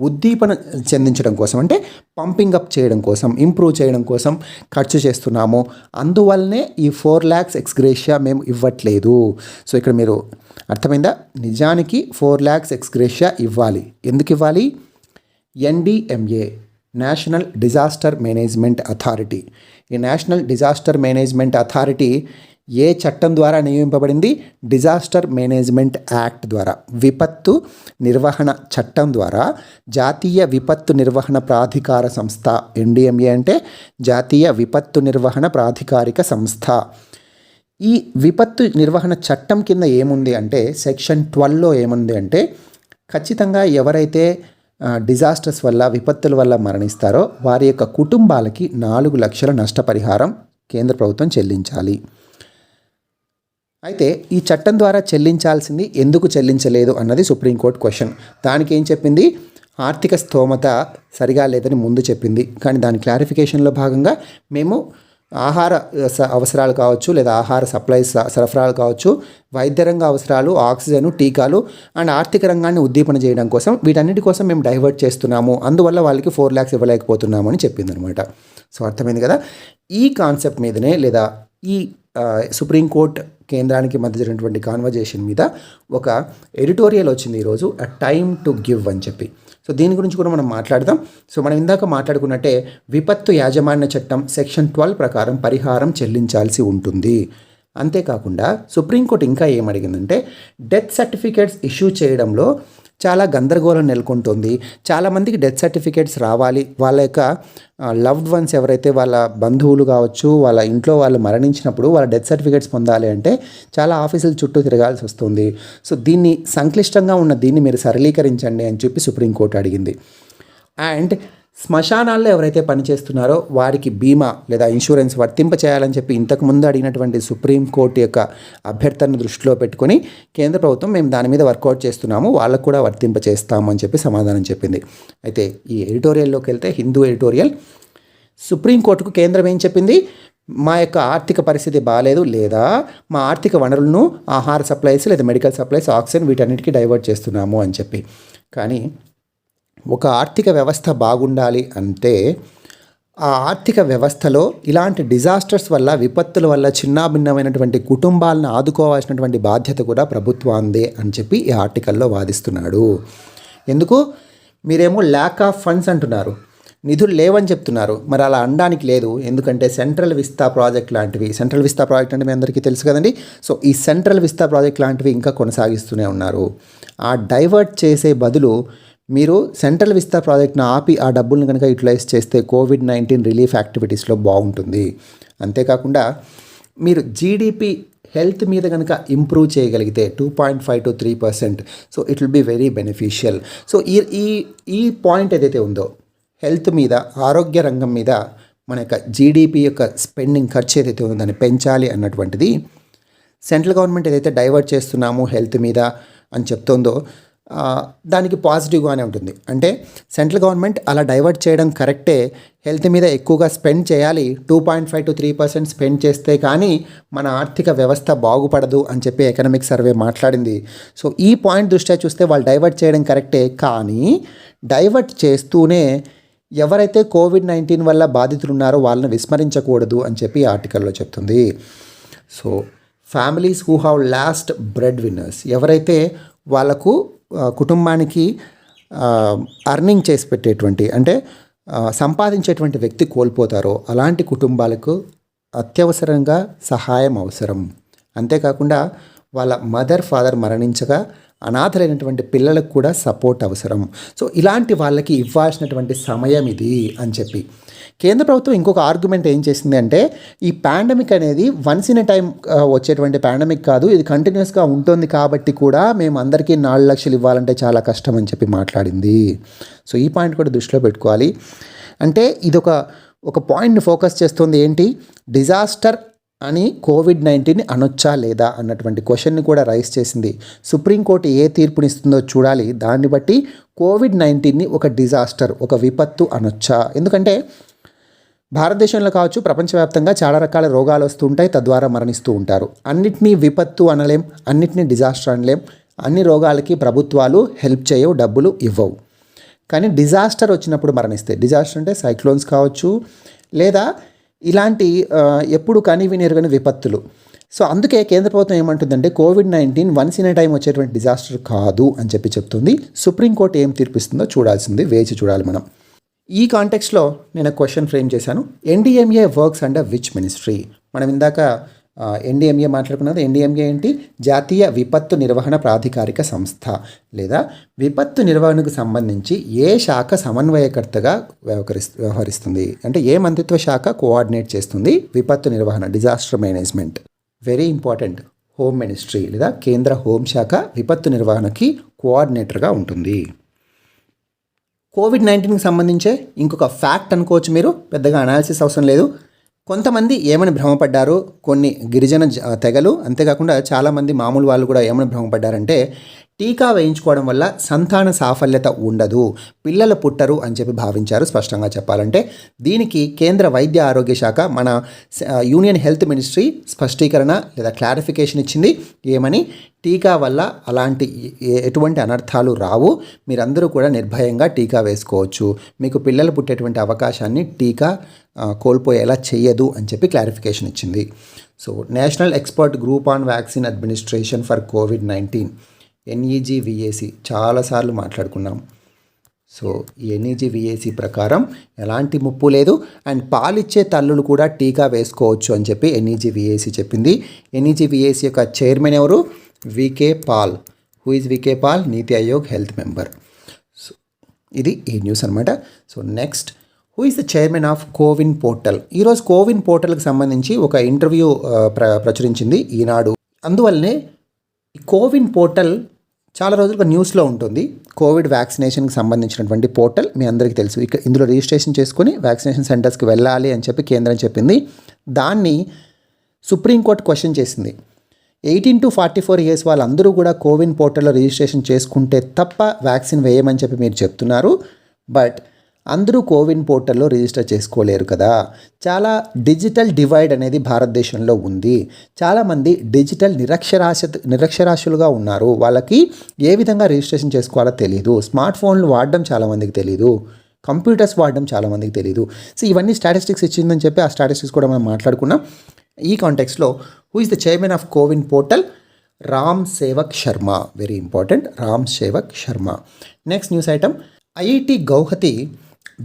Speaker 1: ఉద్దీపన చెందించడం కోసం, అంటే పంపింగ్ అప్ చేయడం కోసం, ఇంప్రూవ్ చేయడం కోసం ఖర్చు చేస్తున్నాము. అందువల్లనే ఈ 4 lakhs ఎక్స్గ్రేషియా మేము ఇవ్వట్లేదు. సో ఇక్కడ మీరు అర్థమైందా? నిజానికి 4 lakhs ఎక్స్గ్రేషియా ఇవ్వాలి. ఎందుకు ఇవ్వాలి? NDMA, national disaster management authority. ఈ నేషనల్ డిజాస్టర్ మేనేజ్మెంట్ అథారిటీ ఏ చట్టం ద్వారా నియమింపబడింది? డిజాస్టర్ మేనేజ్మెంట్ యాక్ట్ ద్వారా, విపత్తు నిర్వహణ చట్టం ద్వారా జాతీయ విపత్తు నిర్వహణ ప్రాధికార సంస్థ. NDMA అంటే జాతీయ విపత్తు నిర్వహణ ప్రాధికారిక సంస్థ. ఈ విపత్తు నిర్వహణ చట్టం కింద ఏముంది అంటే, సెక్షన్ 12లో ఏముంది అంటే, ఖచ్చితంగా ఎవరైతే డిజాస్టర్స్ వల్ల, విపత్తుల వల్ల మరణిస్తారో వారి యొక్క కుటుంబాలకి 4 లక్షల నష్టపరిహారం కేంద్ర ప్రభుత్వం చెల్లించాలి. అయితే ఈ చట్టం ద్వారా చెల్లించాల్సింది ఎందుకు చెల్లించలేదు అన్నది సుప్రీంకోర్టు క్వశ్చన్. దానికి ఏం చెప్పింది? ఆర్థిక స్తోమత సరిగా లేదని ముందు చెప్పింది. కానీ దాని క్లారిఫికేషన్లో భాగంగా మేము ఆహార అవసరాలు కావచ్చు, లేదా ఆహార సరఫరాలు కావచ్చు, వైద్య రంగ అవసరాలు, ఆక్సిజన్, టీకాలు అండ్ ఆర్థిక రంగాన్ని ఉద్దీపన చేయడం కోసం, వీటన్నిటి కోసం మేము డైవర్ట్ చేస్తున్నాము, అందువల్ల వాళ్ళకి 4 lakhs ఇవ్వలేకపోతున్నాము అని చెప్పిందనమాట. సో అర్థమైంది కదా? ఈ కాన్సెప్ట్ మీదనే, లేదా ఈ సుప్రీంకోర్టు కేంద్రానికి మధ్య జరిగినటువంటి కాన్వర్జేషన్ మీద ఒక ఎడిటోరియల్ వచ్చింది ఈరోజు, అ టైమ్ టు గివ్ అని చెప్పి. సో దీని గురించి కూడా మనం మాట్లాడదాం. సో మనం ఇందాక మాట్లాడుకున్నట్టే విపత్తు యాజమాన్య చట్టం సెక్షన్ 12 ప్రకారం పరిహారం చెల్లించాల్సి ఉంటుంది. అంతేకాకుండా సుప్రీంకోర్టు ఇంకా ఏమడిగిందంటే, డెత్ సర్టిఫికేట్స్ ఇష్యూ చేయడంలో చాలా గందరగోళం నెలకొంటుంది. చాలామందికి డెత్ సర్టిఫికేట్స్ రావాలి, వాళ్ళ యొక్క లవ్డ్ వన్స్ ఎవరైతే వాళ్ళ బంధువులు కావచ్చు, వాళ్ళ ఇంట్లో వాళ్ళు మరణించినప్పుడు వాళ్ళ డెత్ సర్టిఫికేట్స్ పొందాలి అంటే చాలా ఆఫీసుల చుట్టూ తిరగాల్సి వస్తుంది. సో దీన్ని సంక్లిష్టంగా ఉన్న దీన్ని మీరు సరళీకరించండి అని చెప్పి సుప్రీంకోర్టు అడిగింది. అండ్ శ్మశానాల్లో ఎవరైతే పనిచేస్తున్నారో వారికి బీమా లేదా ఇన్సూరెన్స్ వర్తింప చేయాలని చెప్పి ఇంతకుముందు అడిగినటువంటి సుప్రీంకోర్టు యొక్క అభ్యర్థనను దృష్టిలో పెట్టుకొని కేంద్ర ప్రభుత్వం మేము దాని మీద వర్కౌట్ చేస్తున్నాము, వాళ్ళకు కూడా వర్తింప చేస్తాము అని చెప్పి సమాధానం చెప్పింది. అయితే ఈ ఎడిటోరియల్లోకి వెళ్తే, హిందూ ఎడిటోరియల్, సుప్రీంకోర్టుకు కేంద్రం ఏం చెప్పింది? మా యొక్క ఆర్థిక పరిస్థితి బాగాలేదు, లేదా మా ఆర్థిక వనరులను ఆహార సప్లైస్ లేదా మెడికల్ సప్లైస్, ఆక్సిజన్ వీటన్నిటికీ డైవర్ట్ చేస్తున్నాము అని చెప్పి. కానీ ఒక ఆర్థిక వ్యవస్థ బాగుండాలి అంటే ఆ ఆర్థిక వ్యవస్థలో ఇలాంటి డిజాస్టర్స్ వల్ల, విపత్తుల వల్ల చిన్నాభిన్నమైనటువంటి కుటుంబాలను ఆదుకోవాల్సినటువంటి బాధ్యత కూడా ప్రభుత్వాందే అని చెప్పి ఈ ఆర్టికల్లో వాదిస్తున్నాడు. ఎందుకు? మీరేమో ల్యాక్ ఆఫ్ ఫండ్స్ అంటున్నారు, నిధులు లేవని చెప్తున్నారు. మరి అలా అనడానికి లేదు, ఎందుకంటే సెంట్రల్ విస్తా ప్రాజెక్ట్ లాంటివి, సెంట్రల్ విస్తా ప్రాజెక్ట్ అంటే మీ అందరికీ తెలుసు కదండి. సో ఈ సెంట్రల్ విస్తా ప్రాజెక్ట్ లాంటివి ఇంకా కొనసాగిస్తూనే ఉన్నారు. ఆ డైవర్ట్ చేసే బదులు మీరు సెంట్రల్ విస్తా ప్రాజెక్ట్ను ఆపి ఆ డబ్బులను కనుక యూటిలైజ్ చేస్తే COVID-19 రిలీఫ్ యాక్టివిటీస్లో బాగుంటుంది. అంతేకాకుండా మీరు జీడిపి హెల్త్ మీద కనుక ఇంప్రూవ్ చేయగలిగితే 2.5 to 3%, so it will be very beneficial. So ఈ పాయింట్ ఏదైతే ఉందో, హెల్త్ మీద, ఆరోగ్య రంగం మీద మన యొక్క జీడిపి యొక్క స్పెండింగ్ ఖర్చు ఏదైతే ఉందో దాన్ని పెంచాలి అన్నటువంటిది సెంట్రల్ గవర్నమెంట్ ఏదైతే డైవర్ట్ చేస్తున్నాము హెల్త్ మీద అని చెప్తుందో దానికి పాజిటివ్గానే ఉంటుంది. అంటే సెంట్రల్ గవర్నమెంట్ అలా డైవర్ట్ చేయడం కరెక్టే, హెల్త్ మీద ఎక్కువగా స్పెండ్ చేయాలి, 2.5 to 3% స్పెండ్ చేస్తే కానీ మన ఆర్థిక వ్యవస్థ బాగుపడదు అని చెప్పి ఎకనామిక్ సర్వే మాట్లాడింది. సో ఈ పాయింట్ దృష్ట్యా చూస్తే వాళ్ళు డైవర్ట్ చేయడం కరెక్టే, కానీ డైవర్ట్ చేస్తూనే ఎవరైతే COVID-19 వల్ల బాధితులు ఉన్నారో వాళ్ళని విస్మరించకూడదు అని చెప్పి ఈ ఆర్టికల్లో చెప్తుంది. So families who have lost bread winners, ఎవరైతే వాళ్ళకు కుటుంబానికి అర్నింగ్ చేసి పెట్టేటువంటి, అంటే సంపాదించేటువంటి వ్యక్తి కోల్పోతారో అలాంటి కుటుంబాలకు అత్యవసరంగా సహాయం అవసరం. అంతేకాకుండా వాళ్ళ మదర్ ఫాదర్ మరణించగా అనాథలైనటువంటి పిల్లలకు కూడా సపోర్ట్ అవసరం. సో ఇలాంటి వాళ్ళకి ఇవ్వాల్సినటువంటి సమయం ఇది అని చెప్పి కేంద్ర ప్రభుత్వం ఇంకొక ఆర్గ్యుమెంట్ ఏం చేసింది అంటే, ఈ పాండమిక్ అనేది వన్స్ ఇన్ ఎ టైం వచ్చేటువంటి పాండమిక్ కాదు, ఇది కంటిన్యూస్గా ఉంటుంది కాబట్టి కూడా మేము అందరికీ 4 లక్షలు ఇవ్వాలంటే చాలా కష్టం అని చెప్పి మాట్లాడింది. సో ఈ పాయింట్ కూడా దృష్టిలో పెట్టుకోవాలి. అంటే ఇది ఒక పాయింట్ని ఫోకస్ చేస్తుంది. ఏంటి, డిజాస్టర్ అని కోవిడ్-19 అనొచ్చా లేదా అన్నటువంటి క్వశ్చన్ని కూడా రైజ్ చేసింది. సుప్రీంకోర్టు ఏ తీర్పునిస్తుందో చూడాలి. దాన్ని బట్టి కోవిడ్-19ని ఒక డిజాస్టర్, ఒక విపత్తు అనొచ్చా. ఎందుకంటే భారతదేశంలో కావచ్చు, ప్రపంచవ్యాప్తంగా చాలా రకాల రోగాలు వస్తుంటాయి, తద్వారా మరణిస్తూ ఉంటారు. అన్నిటినీ విపత్తు అనలేం, అన్నిటినీ డిజాస్టర్ అనలేం. అన్ని రోగాలకి ప్రభుత్వాలు హెల్ప్ చేయవు, డబ్బులు ఇవ్వవు. కానీ డిజాస్టర్ వచ్చినప్పుడు మరణిస్తాయి. డిజాస్టర్ అంటే సైక్లోన్స్ కావచ్చు, లేదా ఇలాంటి ఎప్పుడు కనివిని ఎరుగని విపత్తులు. సో అందుకే కేంద్ర ప్రభుత్వం ఏమంటుందంటే, COVID-19 once in a time వచ్చేటువంటి డిజాస్టర్ కాదు అని చెప్పి చెప్తుంది. సుప్రీంకోర్టు ఏం తీర్పిస్తుందో చూడాల్సింది, వేచి చూడాలి మనం. ఈ కాంటెక్స్లో నేను క్వశ్చన్ ఫ్రేమ్ చేశాను. NDMA works under which ministry? మనం ఇందాక ఎన్డీఎంఏ మాట్లాడుకున్నది. ఎన్డీఎంఏ ఏంటి? జాతీయ విపత్తు నిర్వహణ ప్రాధికారిక సంస్థ, లేదా విపత్తు నిర్వహణకు సంబంధించి ఏ శాఖ సమన్వయకర్తగా వ్యవహరిస్తుంది అంటే ఏ మంత్రిత్వ శాఖ కోఆర్డినేట్ చేస్తుంది విపత్తు నిర్వహణ, disaster management. Very important. Home ministry లేదా కేంద్ర హోంశాఖ విపత్తు నిర్వహణకి కోఆర్డినేటర్గా ఉంటుంది. కోవిడ్-19కి సంబంధించే ఇంకొక ఫ్యాక్ట్ అనుకోవచ్చు మీరు, పెద్దగా అనాలిసిస్ అవసరం లేదు. కొంతమంది ఏమని భ్రమపడ్డారు, కొన్ని గిరిజన తెగలు, అంతేకాకుండా చాలామంది మామూలు వాళ్ళు కూడా ఏమని భ్రమపడ్డారంటే, టీకా వేయించుకోవడం వల్ల సంతాన సాఫల్యత ఉండదు, పిల్లలు పుట్టరు అని చెప్పి భావించారు. స్పష్టంగా చెప్పాలంటే దీనికి కేంద్ర వైద్య ఆరోగ్య శాఖ, మన యూనియన్ హెల్త్ మినిస్ట్రీ స్పష్టీకరణ లేదా క్లారిఫికేషన్ ఇచ్చింది. ఏమని? టీకా వల్ల అలాంటి ఎటువంటి అనర్థాలు రావు, మీరందరూ కూడా నిర్భయంగా టీకా వేసుకోవచ్చు, మీకు పిల్లలు పుట్టేటువంటి అవకాశాన్ని టీకా కోల్పోయేలా చేయదు అని చెప్పి క్లారిఫికేషన్ ఇచ్చింది. So national expert group on vaccine administration for COVID-19, NEGVAC చాలాసార్లు మాట్లాడుకున్నాం. సో ఈ NEGVAC ప్రకారం ఎలాంటి ముప్పు లేదు, అండ్ పాలిచ్చే తల్లులు కూడా టీకా వేసుకోవచ్చు అని చెప్పి NEGVAC చెప్పింది. NEGVAC యొక్క చైర్మన్ ఎవరు? VK Paul. Who is VK Paul? NITI Aayog health member. So ఇది ఈ న్యూస్ అనమాట. So next, who is the chairman of CoWIN portal? ఈరోజు కోవిన్ పోర్టల్కి సంబంధించి ఒక ఇంటర్వ్యూ ప్రచురించింది ఈనాడు. అందువల్లనే ఈ కోవిన్ పోర్టల్ చాలా రోజులుగా న్యూస్లో ఉంటుంది. కోవిడ్ వ్యాక్సినేషన్కి సంబంధించినటువంటి పోర్టల్ మీ అందరికీ తెలుసు. ఇందులో రిజిస్ట్రేషన్ చేసుకుని వ్యాక్సినేషన్ సెంటర్స్కి వెళ్ళాలి అని చెప్పి కేంద్రం చెప్పింది. దాన్ని సుప్రీంకోర్టు క్వశ్చన్ చేసింది. 18 to 44 years వాళ్ళందరూ కూడా కోవిన్ పోర్టల్లో రిజిస్ట్రేషన్ చేసుకుంటే తప్ప వ్యాక్సిన్ వేయమని చెప్పి మీరు చెప్తున్నారు, బట్ అందరూ కోవిన్ పోర్టల్లో రిజిస్టర్ చేసుకోలేరు కదా. చాలా డిజిటల్ డివైడ్ అనేది భారతదేశంలో ఉంది. చాలామంది డిజిటల్ నిరక్షరాస్యులుగా ఉన్నారు. వాళ్ళకి ఏ విధంగా రిజిస్ట్రేషన్ చేసుకోవాలో తెలియదు. స్మార్ట్ ఫోన్లు వాడడం చాలామందికి తెలియదు, కంప్యూటర్స్ వాడడం చాలామందికి తెలియదు. సో ఇవన్నీ స్టాటిస్టిక్స్ ఇచ్చిందని చెప్పి ఆ స్టాటిస్టిక్స్ కూడా మనం మాట్లాడుకున్నాం. ఈ కాంటెక్స్లో who is the chairman of CoWIN portal? Ram Sevak Sharma. Very important, Ram Sevak Sharma. Next news item, IIT Guwahati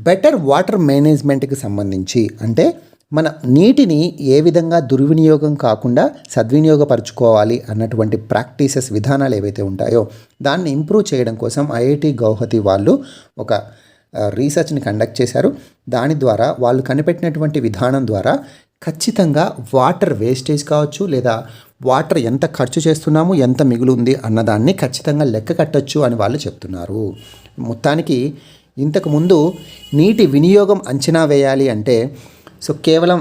Speaker 1: better water మేనేజ్మెంట్కి సంబంధించి, అంటే మన నీటిని ఏ విధంగా దుర్వినియోగం కాకుండా సద్వినియోగపరచుకోవాలి అన్నటువంటి ప్రాక్టీసెస్, విధానాలు ఏవైతే ఉంటాయో దాన్ని ఇంప్రూవ్ చేయడం కోసం IIT గౌహతి వాళ్ళు ఒక రీసెర్చ్ని కండక్ట్ చేశారు. దాని ద్వారా వాళ్ళు కనిపెట్టినటువంటి విధానం ద్వారా ఖచ్చితంగా వాటర్ వేస్టేజ్ కావచ్చు, లేదా వాటర్ ఎంత ఖర్చు చేస్తున్నాము, ఎంత మిగులుంది అన్నదాన్ని ఖచ్చితంగా లెక్క కట్టచ్చు అని వాళ్ళు చెప్తున్నారు. మొత్తానికి ఇంతకుముందు నీటి వినియోగం అంచనా వేయాలి అంటే సో కేవలం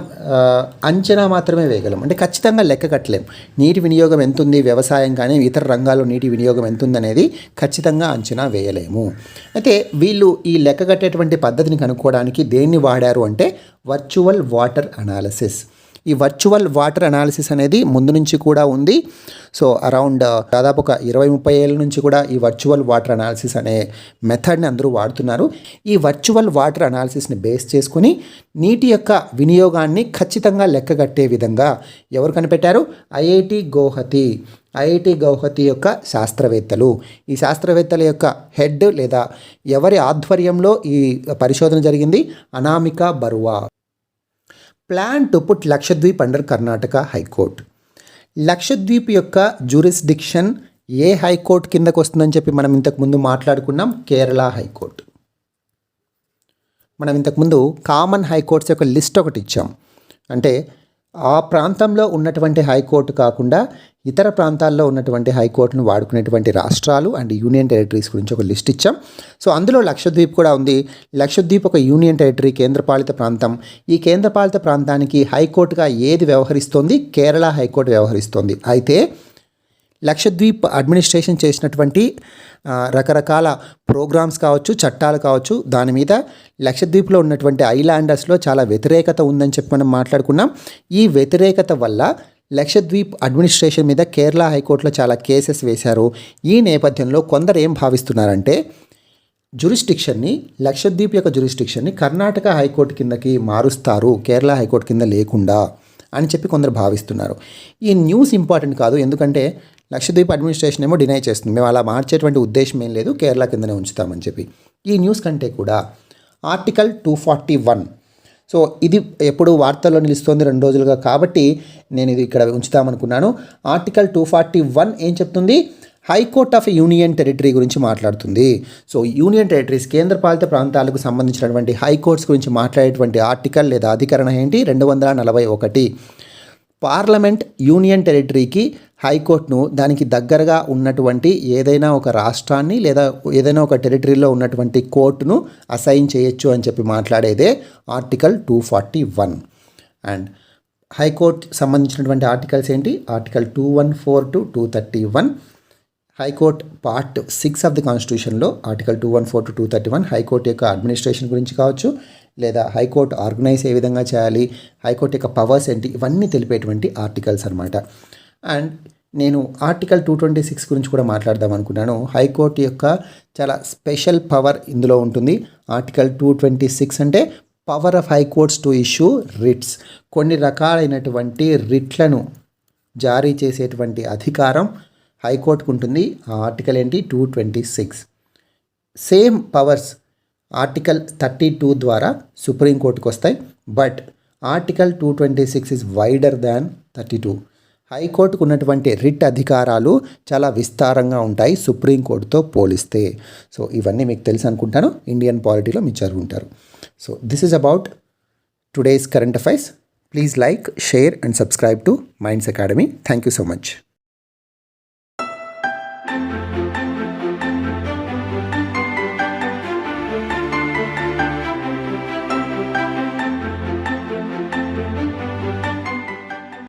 Speaker 1: అంచనా మాత్రమే వేయగలం, అంటే ఖచ్చితంగా లెక్క కట్టలేం. నీటి వినియోగం ఎంత ఉంది, వ్యవసాయం కానీ ఇతర రంగాల్లో నీటి వినియోగం ఎంత ఉందనేది ఖచ్చితంగా అంచనా వేయలేము. అయితే వీళ్ళు ఈ లెక్క కట్టేటువంటి పద్ధతిని కనుక్కోవడానికి దేన్ని వాడారు అంటే వర్చువల్ వాటర్ అనాలిసిస్. ఈ వర్చువల్ వాటర్ అనాలిసిస్ అనేది ముందు నుంచి కూడా ఉంది. సో అరౌండ్ దాదాపు ఒక 20-30 ఏళ్ళ నుంచి కూడా ఈ వర్చువల్ వాటర్ అనాలిసిస్ అనే మెథడ్ని అందరూ వాడుతున్నారు. ఈ వర్చువల్ వాటర్ అనాలిసిస్ని బేస్ చేసుకుని నీటి యొక్క వినియోగాన్ని ఖచ్చితంగా లెక్కగట్టే విధంగా ఎవరు కనిపెట్టారు? IIT గౌహతి. IIT గౌహతి యొక్క శాస్త్రవేత్తలు. ఈ శాస్త్రవేత్తల యొక్క హెడ్ లేదా ఎవరి ఆధ్వర్యంలో ఈ పరిశోధన జరిగింది? Anamika Baruah. Plan to put Lakshadweep under Karnataka high court. Lakshadweep యొక్క జ్యూరిస్డిక్షన్ ఏ హైకోర్టు కిందకు వస్తుందని చెప్పి మనం ఇంతకుముందు మాట్లాడుకున్నాం, కేరళ హైకోర్టు. మనం ఇంతకుముందు కామన్ హైకోర్ట్స్ యొక్క లిస్ట్ ఒకటి ఇచ్చాం. అంటే ఆ ప్రాంతంలో ఉన్నటువంటి హైకోర్టు కాకుండా ఇతర ప్రాంతాల్లో ఉన్నటువంటి హైకోర్టును వాడుకునేటువంటి రాష్ట్రాలు అండ్ యూనియన్ టెరిటరీస్ గురించి ఒక లిస్ట్ ఇచ్చాం. సో అందులో లక్షద్వీప్ కూడా ఉంది. లక్షద్వీప్ ఒక యూనియన్ టెరిటరీ, కేంద్రపాలిత ప్రాంతం. ఈ కేంద్రపాలిత ప్రాంతానికి హైకోర్టుగా ఏది వ్యవహరిస్తోంది? కేరళ హైకోర్టు వ్యవహరిస్తోంది. అయితే లక్షద్వీప్ అడ్మినిస్ట్రేషన్ చేసినటువంటి రకరకాల ప్రోగ్రామ్స్ కావచ్చు, చట్టాలు కావచ్చు, దాని మీద లక్షద్వీప్లో ఉన్నటువంటి ఐలాండర్స్లో చాలా వ్యతిరేకత ఉందని చెప్పి మనం మాట్లాడుకున్నాం. ఈ వ్యతిరేకత వల్ల లక్షద్వీప్ అడ్మినిస్ట్రేషన్ మీద కేరళ హైకోర్టులో చాలా కేసెస్ వేశారు. ఈ నేపథ్యంలో కొందరు ఏం భావిస్తున్నారంటే జ్యూరిస్డిక్షన్ని, లక్షద్వీప్ యొక్క జ్యూరిస్డిక్షన్ని కర్ణాటక హైకోర్టు కిందకి మారుస్తారు, కేరళ హైకోర్టు కింద లేకుండా అని చెప్పి కొందరు భావిస్తున్నారు. ఈ న్యూస్ ఇంపార్టెంట్ కాదు, ఎందుకంటే లక్షద్వీప్ అడ్మినిస్ట్రేషన్ ఏమో డినై చేస్తుంది, మేము అలా మార్చేటువంటి ఉద్దేశం ఏం లేదు, కేరళ కిందనే ఉంచుతామని చెప్పి. ఈ న్యూస్ కంటే కూడా ఆర్టికల్ 241, సో ఇది ఎప్పుడు వార్తల్లో నిలుస్తోంది 2 రోజులుగా, కాబట్టి నేను ఇది ఇక్కడ ఉంచుతామనుకున్నాను. ఆర్టికల్ 241 ఏం చెప్తుంది? హైకోర్ట్ ఆఫ్ యూనియన్ టెరిటరీ గురించి మాట్లాడుతుంది. సో యూనియన్ టెరిటరీస్, కేంద్రపాలిత ప్రాంతాలకు సంబంధించినటువంటి హైకోర్ట్స్ గురించి మాట్లాడేటువంటి ఆర్టికల్ లేదా అధికరణ ఏంటి? 241. పార్లమెంట్ యూనియన్ టెరిటరీకి హైకోర్టును దానికి దగ్గరగా ఉన్నటువంటి ఏదైనా ఒక రాష్ట్రాన్ని లేదా ఏదైనా ఒక టెరిటరీలో ఉన్నటువంటి కోర్టును అసైన్ చేయొచ్చు అని చెప్పి మాట్లాడేదే ఆర్టికల్ 241. అండ్ హైకోర్టు సంబంధించినటువంటి ఆర్టికల్స్ ఏంటి? Article 214 to 231. High court part 6 of the కాన్స్టిట్యూషన్లో ఆర్టికల్ 214 to 231 హైకోర్టు యొక్క అడ్మినిస్ట్రేషన్ గురించి కావచ్చు, లేదా హైకోర్టు ఆర్గనైజ్ ఏ విధంగా చేయాలి, హైకోర్టు యొక్క పవర్స్ ఏంటి, ఇవన్నీ తెలిపేటువంటి ఆర్టికల్స్ అనమాట. అండ్ నేను ఆర్టికల్ 226 గురించి కూడా మాట్లాడదాం అనుకున్నాను. హైకోర్టు యొక్క చాలా స్పెషల్ పవర్ ఇందులో ఉంటుంది. ఆర్టికల్ 226 అంటే power of high courts to issue writs, కొన్ని రకాలైనటువంటి రిట్లను జారీ చేసేటువంటి అధికారం హైకోర్టుకు ఉంటుంది. ఆ ఆర్టికల్ ఏంటి? 226. సేమ్ పవర్స్ ఆర్టికల్ 32 ద్వారా సుప్రీంకోర్టుకు వస్తాయి, but article 226 is wider than 32. హైకోర్టుకు ఉన్నటువంటి రిట్ అధికారాలు చాలా విస్తారంగా ఉంటాయి సుప్రీంకోర్టుతో పోలిస్తే. సో ఇవన్నీ మీకు తెలుసు అనుకుంటాను, ఇండియన్ పాలిటీలో మీరు చదువుకుంటారు. So this is about today's current affairs. Please like, share and subscribe to minds academy. Thank you so much.